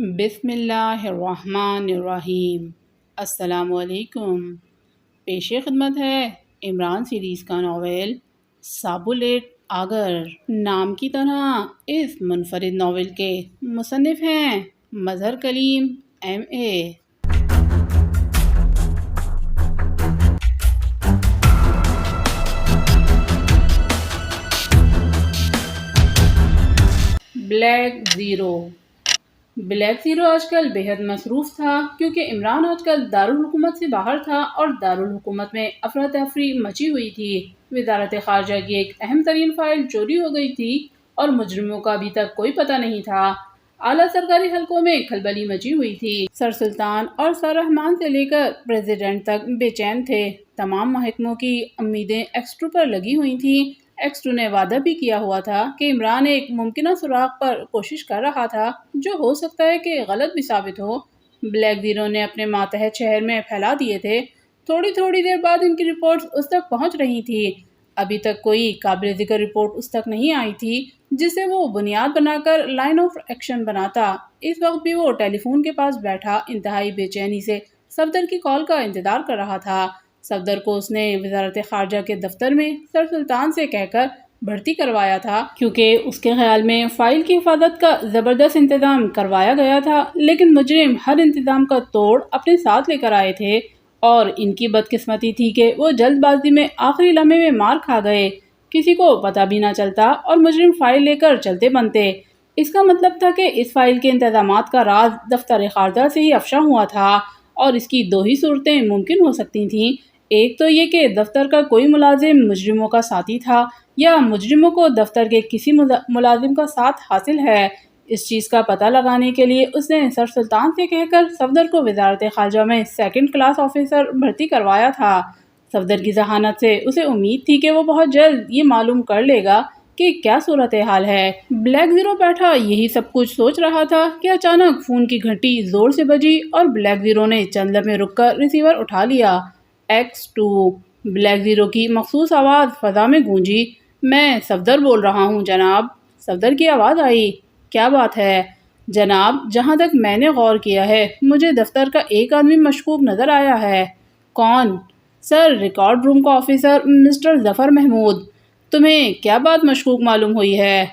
بسم اللہ الرحمن الرحیم۔ السلام علیکم۔ پیش خدمت ہے عمران سیریز کا ناول سابولیٹ آگر۔ نام کی طرح اس منفرد ناول کے مصنف ہیں مظہر کلیم MA۔ بلیک زیرو آج کل بہت مصروف تھا کیونکہ عمران آج کل دارالحکومت سے باہر تھا اور دارالحکومت میں افراتفری مچی ہوئی تھی۔ وزارت خارجہ کی ایک اہم ترین فائل چوری ہو گئی تھی اور مجرموں کا ابھی تک کوئی پتہ نہیں تھا۔ اعلیٰ سرکاری حلقوں میں کھلبلی مچی ہوئی تھی۔ سر سلطان اور سر رحمان سے لے کر پریزیڈنٹ تک بے چین تھے۔ تمام محکموں کی امیدیں ایکس 2 پر لگی ہوئی تھیں۔ ایکس 2 نے وعدہ بھی کیا ہوا تھا کہ عمران ایک ممکنہ سراغ پر کوشش کر رہا تھا جو ہو سکتا ہے کہ غلط بھی ثابت ہو۔ بلیک زیرو نے اپنے ماتحت شہر میں پھیلا دیے تھے۔ تھوڑی دیر بعد ان کی رپورٹس اس تک پہنچ رہی تھی۔ ابھی تک کوئی قابل ذکر رپورٹ اس تک نہیں آئی تھی جسے وہ بنیاد بنا کر لائن آف ایکشن بناتا۔ اس وقت بھی وہ ٹیلی فون کے پاس بیٹھا انتہائی بے چینی سے صفدر کی کال کا انتظار کر رہا تھا۔ صفدر کو اس نے وزارت خارجہ کے دفتر میں سر سلطان سے کہہ کر بھرتی کروایا تھا کیونکہ اس کے خیال میں فائل کی حفاظت کا زبردست انتظام کروایا گیا تھا، لیکن مجرم ہر انتظام کا توڑ اپنے ساتھ لے کر آئے تھے اور ان کی بدقسمتی تھی کہ وہ جلد بازی میں آخری لمحے میں مار کھا گئے۔ کسی کو پتہ بھی نہ چلتا اور مجرم فائل لے کر چلتے بنتے۔ اس کا مطلب تھا کہ اس فائل کے انتظامات کا راز دفتر خارجہ سے ہی افشا ہوا تھا اور اس کی دو ہی صورتیں ممکن ہو سکتی تھیں۔ ایک تو یہ کہ دفتر کا کوئی ملازم مجرموں کا ساتھی تھا یا مجرموں کو دفتر کے کسی ملازم کا ساتھ حاصل ہے۔ اس چیز کا پتہ لگانے کے لیے اس نے سر سلطان سے کہہ کر صفدر کو وزارت خارجہ میں 2nd کلاس آفیسر بھرتی کروایا تھا۔ صفدر کی ذہانت سے اسے امید تھی کہ وہ بہت جلد یہ معلوم کر لے گا کہ کیا صورتحال ہے۔ بلیک زیرو بیٹھا یہی سب کچھ سوچ رہا تھا کہ اچانک فون کی گھنٹی زور سے بجی اور بلیک زیرو نے چند لمحے رک کر ریسیور اٹھا لیا۔ ایکس 2۔ بلیک زیرو کی مخصوص آواز فضا میں گونجی۔ میں صفدر بول رہا ہوں جناب۔ صفدر کی آواز آئی۔ کیا بات ہے جناب؟ جہاں تک میں نے غور کیا ہے مجھے دفتر کا ایک آدمی مشکوک نظر آیا ہے۔ کون؟ سر، ریکارڈ روم کا آفیسر مسٹر ظفر محمود۔ تمہیں کیا بات مشکوک معلوم ہوئی ہے؟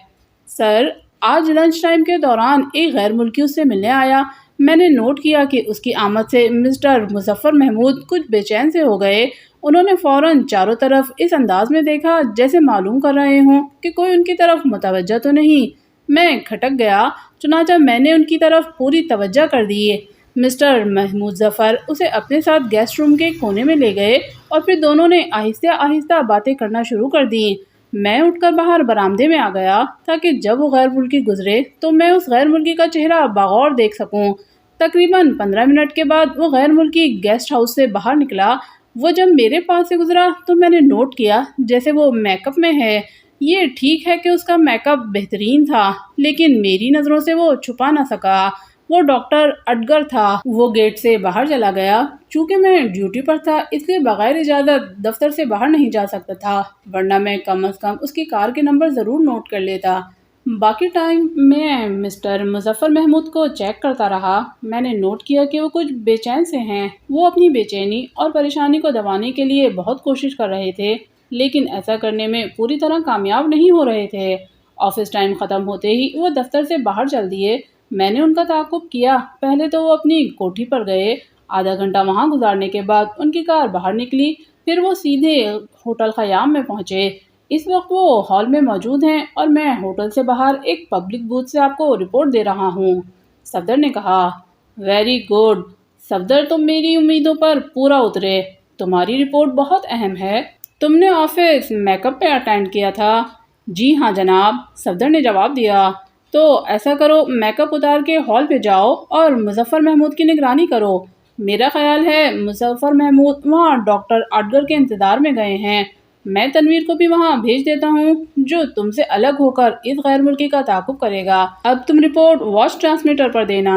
سر، آج لنچ ٹائم کے دوران ایک غیر ملکی اس سے ملنے آیا۔ میں نے نوٹ کیا کہ اس کی آمد سے مسٹر مظفر محمود کچھ بے چین سے ہو گئے۔ انہوں نے فوراً چاروں طرف اس انداز میں دیکھا جیسے معلوم کر رہے ہوں کہ کوئی ان کی طرف متوجہ تو نہیں۔ میں کھٹک گیا، چنانچہ میں نے ان کی طرف پوری توجہ کر دی۔ مسٹر محمود ظفر اسے اپنے ساتھ گیسٹ روم کے کونے میں لے گئے اور پھر دونوں نے آہستہ آہستہ باتیں کرنا شروع کر دیں۔ میں اٹھ کر باہر برآمدے میں آ گیا تاکہ جب وہ غیر ملکی گزرے تو میں اس غیر ملکی کا چہرہ بغور دیکھ سکوں۔ تقریباً 15 منٹ کے بعد وہ غیر ملکی گیسٹ ہاؤس سے باہر نکلا۔ وہ جب میرے پاس سے گزرا تو میں نے نوٹ کیا جیسے وہ میک اپ میں ہے۔ یہ ٹھیک ہے کہ اس کا میک اپ بہترین تھا لیکن میری نظروں سے وہ چھپا نہ سکا۔ وہ ڈاکٹر اڈگر تھا۔ وہ گیٹ سے باہر چلا گیا۔ چونکہ میں ڈیوٹی پر تھا اس لیے بغیر اجازت دفتر سے باہر نہیں جا سکتا تھا، ورنہ میں کم از کم اس کی کار کے نمبر ضرور نوٹ کر لیتا۔ باقی ٹائم میں مسٹر مظفر محمود کو چیک کرتا رہا۔ میں نے نوٹ کیا کہ وہ کچھ بے چین سے ہیں۔ وہ اپنی بے چینی اور پریشانی کو دبانے کے لیے بہت کوشش کر رہے تھے لیکن ایسا کرنے میں پوری طرح کامیاب نہیں ہو رہے تھے۔ آفس ٹائم ختم ہوتے ہی وہ دفتر سے باہر چل دیے۔ میں نے ان کا تعاقب کیا۔ پہلے تو وہ اپنی کوٹھی پر گئے۔ آدھا گھنٹہ وہاں گزارنے کے بعد ان کی کار باہر نکلی۔ پھر وہ سیدھے ہوٹل خیام میں پہنچے۔ اس وقت وہ ہال میں موجود ہیں اور میں ہوٹل سے باہر ایک پبلک بوتھ سے آپ کو رپورٹ دے رہا ہوں۔ صفدر نے کہا۔ ویری گڈ صفدر، تم میری امیدوں پر پورا اترے۔ تمہاری رپورٹ بہت اہم ہے۔ تم نے آفس میک اپ پہ اٹینڈ کیا تھا؟ جی ہاں جناب، صفدر نے جواب دیا۔ تو ایسا کرو، میک اپ اتار کے ہال پہ جاؤ اور مظفر محمود کی نگرانی کرو۔ میرا خیال ہے مظفر محمود وہاں ڈاکٹر اڈگر کے انتظار میں گئے ہیں۔ میں تنویر کو بھی وہاں بھیج دیتا ہوں جو تم سے الگ ہو کر اس غیر ملکی کا تعاقب کرے گا۔ اب تم رپورٹ واچ ٹرانسمیٹر پر دینا۔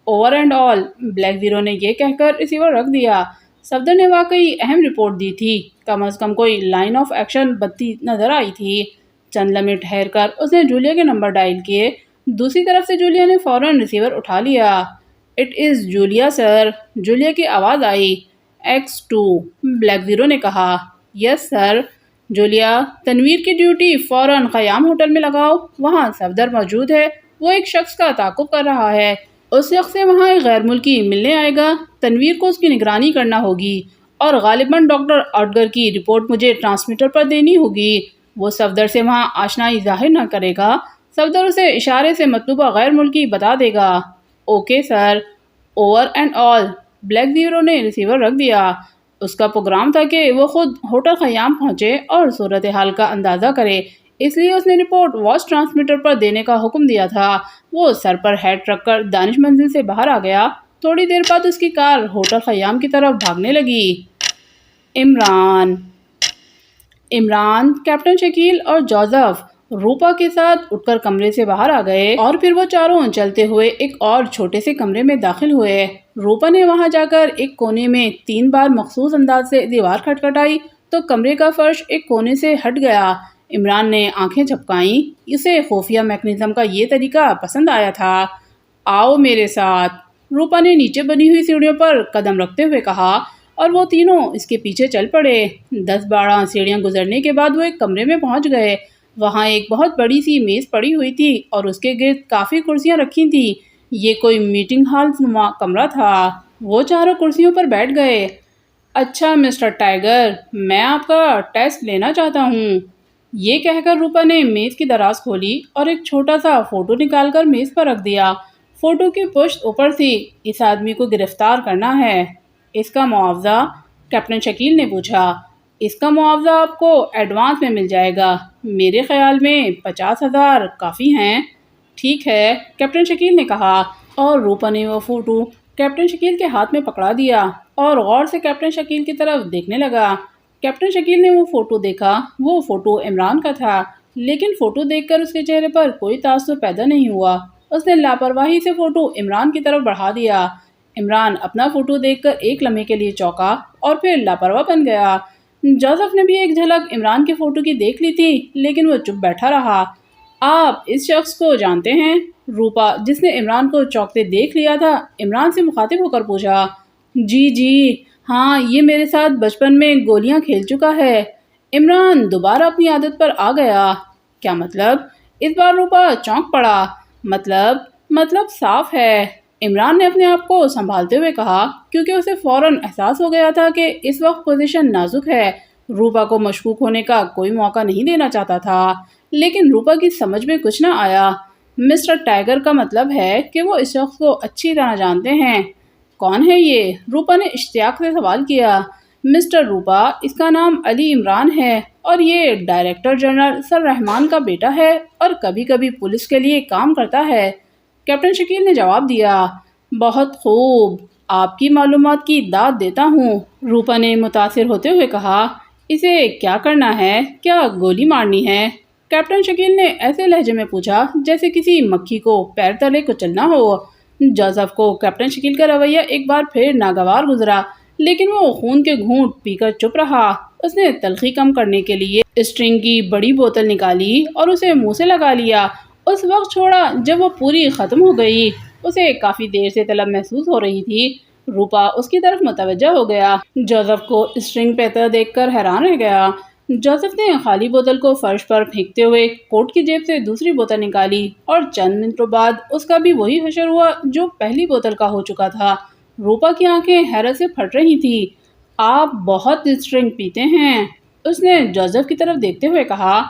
Over and all. Black Zero نے یہ کہہ کر ریسیور رکھ دیا۔ صفدر نے واقعی اہم رپورٹ دی تھی۔ کم از کم کوئی لائن آف ایکشن بتی نظر آئی تھی۔ چند لمحے ٹھہر کر اس نے جولیا کے نمبر ڈائل کیے۔ دوسری طرف سے جولیا نے فوراً ریسیور اٹھا لیا۔ It is Julia sir, Julia کی آواز آئی۔ X2 بلیک زیرو نے کہا۔ یس سر۔ جولیا، تنویر کی ڈیوٹی فوراً خیام ہوٹل میں لگاؤ، وہاں صفدر موجود ہے، وہ ایک شخص کا تعاقب کر رہا ہے، اس شخص سے وہاں ایک غیر ملکی ملنے آئے گا، تنویر کو اس کی نگرانی کرنا ہوگی اور غالباً ڈاکٹر آؤٹگر کی رپورٹ مجھے ٹرانسمیٹر پر دینی ہوگی۔ وہ صفدر سے وہاں آشنائی ظاہر نہ کرے گا، صفدر اسے اشارے سے مطلوبہ غیر ملکی بتا دے گا۔ Okay sir, over and all. Black Zero نے ریسیور رکھ دیا۔ اس کا پروگرام تھا کہ وہ خود ہوٹل خیام پہنچے اور صورتحال کا اندازہ کرے، اس لیے اس نے رپورٹ واچ ٹرانسمیٹر پر دینے کا حکم دیا تھا۔ وہ سر پر ہیٹ رکھ کر دانش منزل سے باہر آ گیا۔ تھوڑی دیر بعد اس کی کار ہوٹل خیام کی طرف بھاگنے لگی۔ عمران، کیپٹن شکیل اور جوزف روپا کے ساتھ اٹھ کر کمرے سے باہر آ گئے اور پھر وہ چاروں چلتے ہوئے ایک اور چھوٹے سے کمرے میں داخل ہوئے۔ روپا نے وہاں جا کر ایک کونے میں 3 بار مخصوص انداز سے دیوار کھٹکھٹائی تو کمرے کا فرش ایک کونے سے ہٹ گیا۔ عمران نے آنکھیں جھپکائیں، اسے خفیہ میکنزم کا یہ طریقہ پسند آیا تھا۔ آؤ میرے ساتھ، روپا نے نیچے بنی ہوئی سیڑھیوں پر قدم رکھتے ہوئے کہا اور وہ تینوں اس کے پیچھے چل پڑے۔ 10-12 سیڑھیاں گزرنے کے بعد وہ ایک کمرے میں پہنچ گئے۔ وہاں ایک بہت بڑی سی میز پڑی ہوئی تھی اور اس کے گرد کافی کرسیاں رکھی تھیں۔ یہ کوئی میٹنگ ہال نما کمرہ تھا۔ وہ چاروں کرسیوں پر بیٹھ گئے۔ اچھا مسٹر ٹائیگر، میں آپ کا ٹیسٹ لینا چاہتا ہوں، یہ کہہ کر روپا نے میز کی دراز کھولی اور ایک چھوٹا سا فوٹو نکال کر میز پر رکھ دیا۔ فوٹو کی پشت اوپر تھی۔ اس آدمی کو گرفتار کرنا ہے۔ اس کا معاوضہ؟ کیپٹن شکیل نے پوچھا۔ اس کا معاوضہ آپ کو ایڈوانس میں مل جائے گا، میرے خیال میں 50,000 کافی ہیں۔ ٹھیک ہے، کیپٹن شکیل نے کہا، اور روپا نے وہ فوٹو کیپٹن شکیل کے ہاتھ میں پکڑا دیا اور غور سے کیپٹن شکیل کی طرف دیکھنے لگا۔ کیپٹن شکیل نے وہ فوٹو دیکھا۔ وہ فوٹو عمران کا تھا، لیکن فوٹو دیکھ کر اس کے چہرے پر کوئی تاثر پیدا نہیں ہوا۔ اس نے لاپرواہی سے فوٹو عمران کی طرف بڑھا دیا۔ عمران اپنا فوٹو دیکھ کر ایک لمحے کے لیے چونکا اور پھر لاپرواہ بن گیا۔ جوزف نے بھی ایک جھلک عمران کے فوٹو کی دیکھ لی تھی، لیکن وہ چپ بیٹھا رہا۔ آپ اس شخص کو جانتے ہیں؟ روپا، جس نے عمران کو چونکتے دیکھ لیا تھا، عمران سے مخاطب ہو کر پوچھا۔ جی ہاں، یہ میرے ساتھ بچپن میں گولیاں کھیل چکا ہے۔ عمران دوبارہ اپنی عادت پر آ گیا۔ کیا مطلب؟ اس بار روپا چونک پڑا۔ مطلب صاف ہے، عمران نے اپنے آپ کو سنبھالتے ہوئے کہا، کیونکہ اسے فوراً احساس ہو گیا تھا کہ اس وقت پوزیشن نازک ہے۔ روپا کو مشکوک ہونے کا کوئی موقع نہیں دینا چاہتا تھا، لیکن روپا کی سمجھ میں کچھ نہ آیا۔ مسٹر ٹائیگر کا مطلب ہے کہ وہ اس شخص کو اچھی طرح جانتے ہیں۔ کون ہے یہ؟ روپا نے اشتیاق سے سوال کیا۔ مسٹر روپا، اس کا نام علی عمران ہے اور یہ ڈائریکٹر جنرل سر رحمان کا بیٹا ہے اور کبھی کبھی پولیس کے لیے کام کرتا ہے، کیپٹن شکیل نے جواب دیا۔ بہت خوب، آپ کی معلومات کی داد دیتا ہوں، روپا نے متاثر ہوتے ہوئے کہا۔ اسے کیا کرنا ہے؟ کیا گولی مارنی ہے؟ کیپٹن شکیل نے ایسے لہجے میں پوچھا جیسے کسی مکھی کو پیر تلے کچلنا ہو۔ جوزف کو کیپٹن شکیل کا رویہ ایک بار پھر ناگوار گزرا، لیکن وہ خون کے گھونٹ پی کر چپ رہا۔ اس نے تلخی کم کرنے کے لیے اسٹرنگ کی بڑی بوتل نکالی اور اسے منہ سے لگا لیا۔ اس وقت چھوڑا جب وہ پوری ختم ہو گئی۔ اسے کافی دیر سے طلب محسوس ہو رہی تھی۔ روپا اس کی طرف متوجہ ہو گیا۔ جوزف کو اسٹرنگ پیتا دیکھ کر حیران رہ گیا۔ جوزف نے خالی بوتل کو فرش پر پھینکتے ہوئے کوٹ کی جیب سے دوسری بوتل نکالی اور چند منٹوں بعد اس کا بھی وہی حشر ہوا جو پہلی بوتل کا ہو چکا تھا۔ روپا کی آنکھیں حیرت سے پھٹ رہی تھی۔ آپ بہت اسٹرنگ پیتے ہیں، اس نے جوزف کی طرف دیکھتے ہوئے کہا۔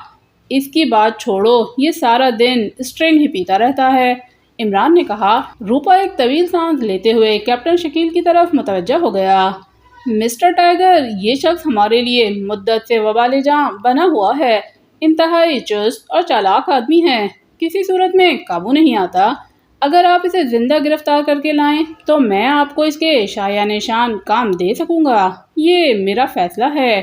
اس کی بات چھوڑو، یہ سارا دن اسٹرنگ ہی پیتا رہتا ہے، عمران نے کہا۔ روپا ایک طویل سانس لیتے ہوئے کیپٹن شکیل کی طرف متوجہ ہو گیا۔ مسٹر ٹائیگر، یہ شخص ہمارے لیے مدت سے وبال جاں بنا ہوا ہے، انتہائی چست اور چالاک آدمی ہے، کسی صورت میں قابو نہیں آتا۔ اگر آپ اسے زندہ گرفتار کر کے لائیں تو میں آپ کو اس کے شایان نشان کام دے سکوں گا۔ یہ میرا فیصلہ ہے،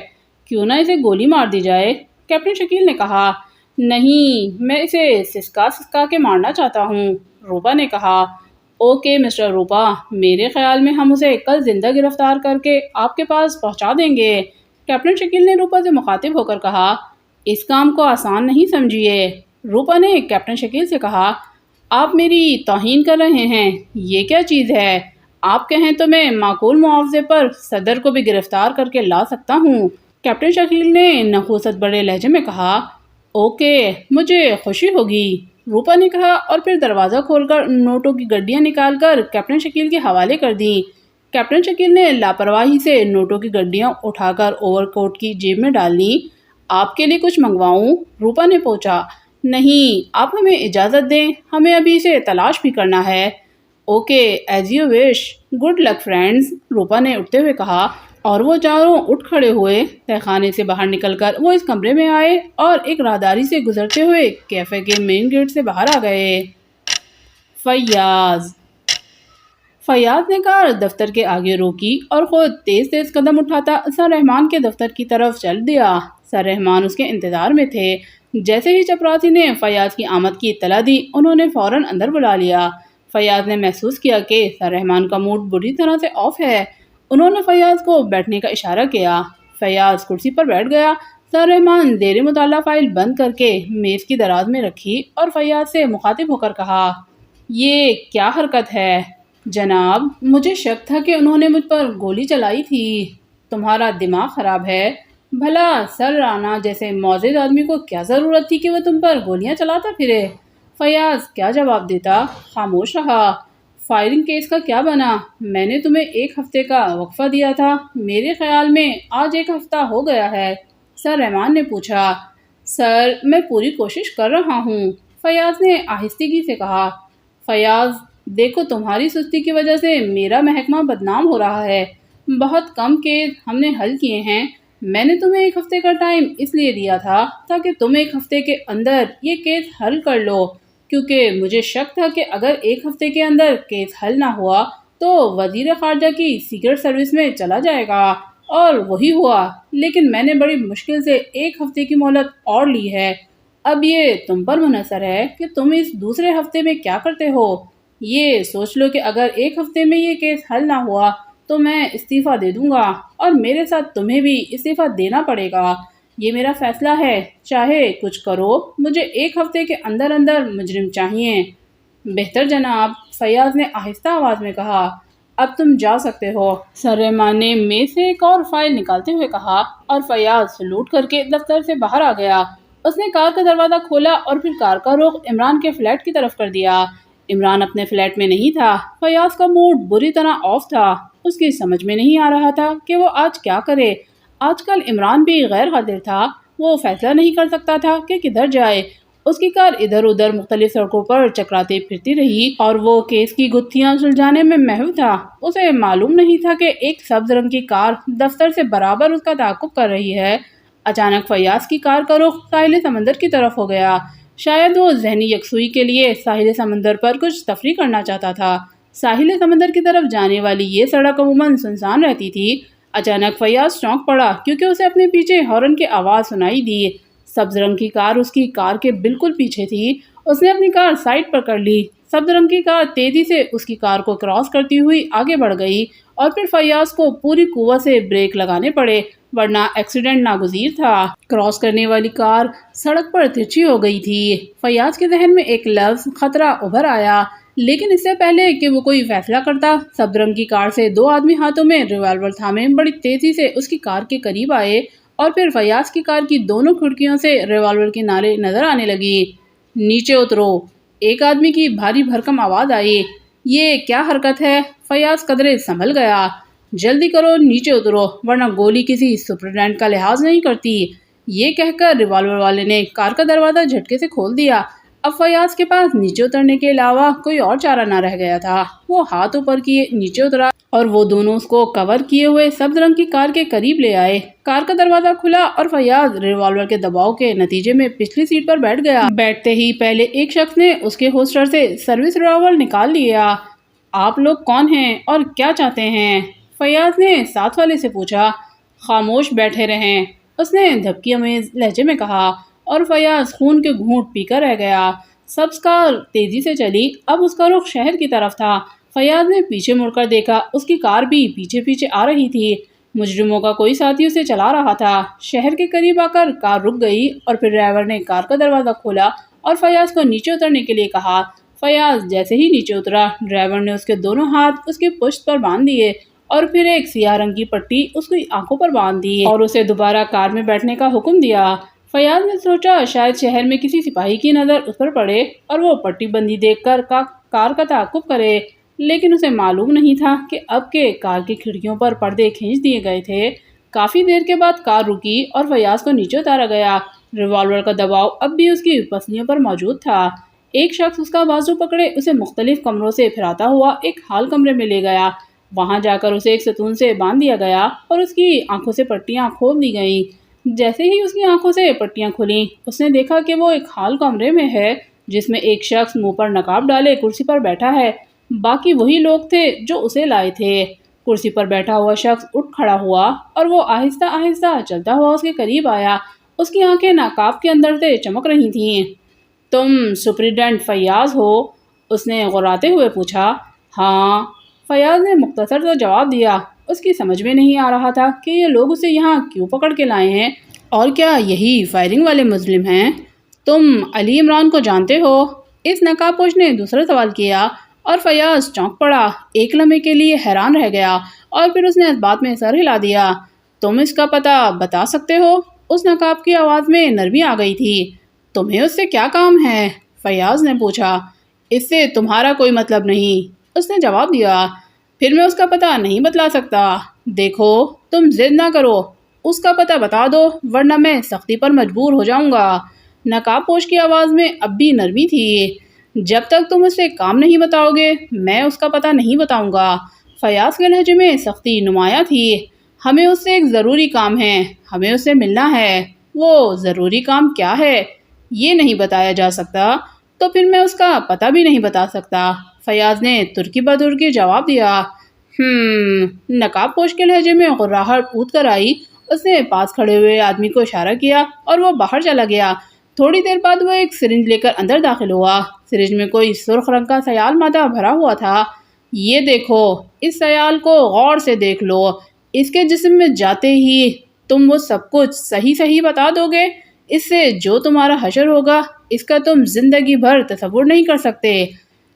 کیوں نہ اسے گولی مار دی جائے، کیپٹن شکیل نے کہا۔ نہیں، میں اسے سسکا کے مارنا چاہتا ہوں، روپا نے کہا۔ اوکے مسٹر روپا، میرے خیال میں ہم اسے کل زندہ گرفتار کر کے آپ کے پاس پہنچا دیں گے، کیپٹن شکیل نے روپا سے مخاطب ہو کر کہا۔ اس کام کو آسان نہیں سمجھیے، روپا نے کیپٹن شکیل سے کہا۔ آپ میری توہین کر رہے ہیں، یہ کیا چیز ہے؟ آپ کہیں تو میں معقول معاوضے پر صدر کو بھی گرفتار کر کے لا سکتا ہوں۔ کیپٹن شکیل نے نخوست بڑے لہجے میں کہا۔ اوکے، مجھے خوشی ہوگی، روپا نے کہا اور پھر دروازہ کھول کر نوٹوں کی گڈیاں نکال کر کیپٹن شکیل کے حوالے کر دیں۔ کیپٹن شکیل نے لاپرواہی سے نوٹوں کی گڈیاں اٹھا کر اوور کوٹ کی جیب میں ڈال لیں۔ آپ کے لیے کچھ منگواؤں؟ روپا نے پوچھا۔ نہیں، آپ ہمیں اجازت دیں، ہمیں ابھی اسے تلاش بھی کرنا ہے۔ Okay, as you wish, good luck friends, Rupa نے اٹھتے ہوئے کہا، اور وہ چاروں اٹھ کھڑے ہوئے۔ تہہ خانے سے باہر نکل کر وہ اس کمرے میں آئے اور ایک راہداری سے گزرتے ہوئے کیفے کے مین گیٹ سے باہر آ گئے۔ فیاض نے کار دفتر کے آگے روکی اور خود تیز تیز قدم اٹھاتا سر رحمان کے دفتر کی طرف چل دیا۔ سر رحمان اس کے انتظار میں تھے۔ جیسے ہی چپراسی نے فیاض کی آمد کی اطلاع دی، انہوں نے فوراً اندر بلا لیا۔ فیاض نے محسوس کیا کہ سر رحمان کا موڈ بری طرح سے آف ہے۔ انہوں نے فیاض کو بیٹھنے کا اشارہ کیا۔ فیاض کرسی پر بیٹھ گیا۔ سر رحمان زیر مطالعہ فائل بند کر کے میز کی دراز میں رکھی اور فیاض سے مخاطب ہو کر کہا، یہ کیا حرکت ہے؟ جناب، مجھے شک تھا کہ انہوں نے مجھ پر گولی چلائی تھی۔ تمہارا دماغ خراب ہے؟ بھلا سر رانا جیسے معزز آدمی کو کیا ضرورت تھی کہ وہ تم پر گولیاں چلاتا پھرے؟ فیاض کیا جواب دیتا، خاموش رہا۔ فائرنگ کیس کا کیا بنا؟ میں نے تمہیں 1 ہفتے کا وقفہ دیا تھا، میرے خیال میں آج 1 ہفتہ ہو گیا ہے۔ سر رحمان نے پوچھا۔ سر، میں پوری کوشش کر رہا ہوں، فیاض نے آہستگی سے کہا۔ فیاض، دیکھو تمہاری سستی کی وجہ سے میرا محکمہ بدنام ہو رہا ہے۔ بہت کم کیس ہم نے حل کیے ہیں۔ میں نے تمہیں 1 ہفتے کا ٹائم اس لیے دیا تھا تاکہ تم 1 ہفتے کے اندر یہ کیس حل کر لو، کیونکہ مجھے شک تھا کہ اگر 1 ہفتے کے اندر کیس حل نہ ہوا تو وزیر خارجہ کی سیکرٹ سروس میں چلا جائے گا، اور وہی ہوا۔ لیکن میں نے بڑی مشکل سے 1 ہفتے کی مہلت اور لی ہے۔ اب یہ تم پر منحصر ہے کہ تم اس دوسرے ہفتے میں کیا کرتے ہو۔ یہ سوچ لو کہ اگر 1 ہفتے میں یہ کیس حل نہ ہوا تو میں استعفیٰ دے دوں گا، اور میرے ساتھ تمہیں بھی استعفیٰ دینا پڑے گا۔ یہ میرا فیصلہ ہے، چاہے کچھ کرو، مجھے 1 ہفتے کے اندر اندر مجرم چاہیے۔ بہتر جناب، فیاض نے آہستہ آواز میں کہا، اب تم جا سکتے ہو۔ سر رحمان نے میز سے ایک اور فائل نکالتے ہوئے کہا، اور فیاض سلوٹ کر کے دفتر سے باہر آ گیا۔ اس نے کار کا دروازہ کھولا اور پھر کار کا رخ عمران کے فلیٹ کی طرف کر دیا۔ عمران اپنے فلیٹ میں نہیں تھا۔ فیاض کا موڈ بری طرح آف تھا۔ اس کی سمجھ میں نہیں آ رہا تھا کہ وہ آج کیا کرے۔ آج کل عمران بھی غیر قادر تھا۔ وہ فیصلہ نہیں کر سکتا تھا کہ کدھر جائے۔ اس کی کار ادھر ادھر مختلف سڑکوں پر چکراتے پھرتی رہی اور وہ کیس کی گتھیاں سلجھانے میں محو تھا۔ اسے معلوم نہیں تھا کہ ایک سبز رنگ کی کار دفتر سے برابر اس کا تعاقب کر رہی ہے۔ اچانک فیاض کی کار کا رخ ساحل سمندر کی طرف ہو گیا۔ شاید وہ ذہنی یکسوئی کے لیے ساحل سمندر پر کچھ تفریح کرنا چاہتا تھا۔ ساحل سمندر کی طرف جانے والی یہ سڑک عموماً سنسان رہتی تھی۔ اچانک فیاض چونک پڑا کیونکہ اسے اپنے پیچھے ہارن کی آواز سنائی دی۔ سبز رنگ کی کار اس کی کار کے بالکل پیچھے تھی۔ اس نے اپنی کار سائڈ پر کر لی۔ سبز رنگ کی کار تیزی سے اس کی کار کو کراس کرتی ہوئی آگے بڑھ گئی اور پھر فیاض کو پوری قوت سے بریک لگانے پڑے، ورنہ ایکسیڈنٹ ناگزیر تھا۔ کراس کرنے والی کار سڑک پر ترچھی ہو گئی تھی۔ فیاض کے ذہن میں ایک لفظ خطرہ ابھر آیا، لیکن اس سے پہلے کہ وہ کوئی فیصلہ کرتا، سبز رنگ کی کار سے 2 آدمی ہاتھوں میں ریوالور تھامے بڑی تیزی سے اس کی کار کے قریب آئے، اور پھر فیاض کی کار کی دونوں کھڑکیوں سے ریوالور کی نالیں نظر آنے لگی۔ نیچے اترو، ایک آدمی کی بھاری بھرکم آواز آئی۔ یہ کیا حرکت ہے؟ فیاض قدرے سنبھل گیا۔ جلدی کرو، نیچے اترو، ورنہ گولی کسی سپرڈینٹ کا لحاظ نہیں کرتی۔ یہ کہہ کر ریوالور والے نے کار کا دروازہ جھٹکے سے کھول دیا۔ اب فیاض کے پاس نیچے اترنے کے علاوہ کوئی اور چارہ نہ رہ گیا تھا۔ وہ ہاتھ اوپر کیے نیچے اترا اور وہ دونوں اس کو کور کیے ہوئے سبز رنگ کی کار کے قریب لے آئے۔ کار کا دروازہ کھلا اور فیاض ریوالور کے دباؤ کے نتیجے میں پچھلی سیٹ پر بیٹھ گیا۔ بیٹھتے ہی پہلے ایک شخص نے اس کے ہولسٹر سے سروس ریوالور نکال لیا۔ آپ لوگ کون ہیں اور کیا چاہتے ہیں؟ فیاض نے ساتھ والے سے پوچھا۔ خاموش بیٹھے رہیں، اس نے دھمکی آمیز لہجے میں کہا، اور فیاض خون کے گھونٹ پی کر رہ گیا۔ سبز کار تیزی سے چلی، اب اس کا رخ شہر کی طرف تھا۔ فیاض نے پیچھے مڑ کر دیکھا، اس کی کار بھی پیچھے پیچھے آ رہی تھی۔ مجرموں کا کوئی ساتھی اسے چلا رہا تھا۔ شہر کے قریب آ کر کار رک گئی اور پھر ڈرائیور نے کار کا دروازہ کھولا اور فیاض کو نیچے اترنے کے لیے کہا۔ فیاض جیسے ہی نیچے اترا، ڈرائیور نے اس کے دونوں ہاتھ اس کی پشت پر باندھ دیے اور پھر ایک سیاہ رنگ کی پٹی اس کی آنکھوں پر باندھ دی اور اسے دوبارہ کار میں بیٹھنے کا حکم دیا۔ فیاض نے سوچا شاید شہر میں کسی سپاہی کی نظر اس پر پڑے اور وہ پٹی بندی دیکھ کر کار کا تعاقب کرے، لیکن اسے معلوم نہیں تھا کہ اب کے کار کی کھڑکیوں پر پردے کھینچ دیے گئے تھے۔ کافی دیر کے بعد کار رکی اور فیاض کو نیچے اتارا گیا۔ ریوالور کا دباؤ اب بھی اس کی پسلیوں پر موجود تھا۔ ایک شخص اس کا بازو پکڑے اسے مختلف کمروں سے پھراتا ہوا ایک ہال کمرے میں لے گیا۔ وہاں جا کر اسے ایک ستون سے باندھ دیا گیا اور اس کی آنکھوں سے پٹیاں کھول دی گئیں۔ جیسے ہی اس کی آنکھوں سے پٹیاں کھلیں، اس نے دیکھا کہ وہ ایک ہال کمرے میں ہے جس میں ایک شخص منہ پر نقاب ڈالے کرسی پر بیٹھا ہے۔ باقی وہی لوگ تھے جو اسے لائے تھے۔ کرسی پر بیٹھا ہوا شخص اٹھ کھڑا ہوا اور وہ آہستہ آہستہ چلتا ہوا اس کے قریب آیا۔ اس کی آنکھیں نقاب کے اندر سے چمک رہی تھیں۔ تم سپرنٹینڈنٹ فیاض ہو؟ اس نے غراتے ہوئے پوچھا۔ ہاں، فیاض نے مختصر سا جواب دیا۔ اس کی سمجھ میں نہیں آ رہا تھا کہ یہ لوگ اسے یہاں کیوں پکڑ کے لائے ہیں، اور کیا یہی فائرنگ والے مظلم ہیں؟ تم علی عمران کو جانتے ہو؟ اس نقاب پوش نے دوسرا سوال کیا اور فیاض چونک پڑا، ایک لمحے کے لیے حیران رہ گیا اور پھر اس نے اس بات میں سر ہلا دیا۔ تم اس کا پتہ بتا سکتے ہو؟ اس نقاب کی آواز میں نرمی آ گئی تھی۔ تمہیں اس سے کیا کام ہے؟ فیاض نے پوچھا۔ اس سے تمہارا کوئی مطلب نہیں، اس نے جواب دیا۔ پھر میں اس کا پتہ نہیں بتلا سکتا۔ دیکھو، تم ضد نہ کرو، اس کا پتہ بتا دو ورنہ میں سختی پر مجبور ہو جاؤں گا۔ نقاب پوش کی آواز میں اب بھی نرمی تھی۔ جب تک تم اس سے کام نہیں بتاؤ گے میں اس کا پتہ نہیں بتاؤں گا۔ فیاض کے لہجے میں سختی نمایاں تھی۔ ہمیں اس سے ایک ضروری کام ہے، ہمیں اس سے ملنا ہے۔ وہ ضروری کام کیا ہے یہ نہیں بتایا جا سکتا تو پھر میں اس کا پتہ بھی نہیں بتا سکتا، فیاض نے ترکی بدرکی جواب دیا۔ نقاب پوش کے لہجے میں غراہٹ اونچ کر آئی۔ اس نے پاس کھڑے ہوئے آدمی کو اشارہ کیا اور وہ باہر چلا گیا۔ تھوڑی دیر بعد وہ ایک سرنج لے کر اندر داخل ہوا۔ سرنج میں کوئی سرخ رنگ کا سیال مادہ بھرا ہوا تھا۔ یہ دیکھو، اس سیال کو غور سے دیکھ لو، اس کے جسم میں جاتے ہی تم وہ سب کچھ صحیح صحیح بتا دو گے۔ اس سے جو تمہارا حشر ہوگا اس کا تم زندگی بھر تصور نہیں کر سکتے،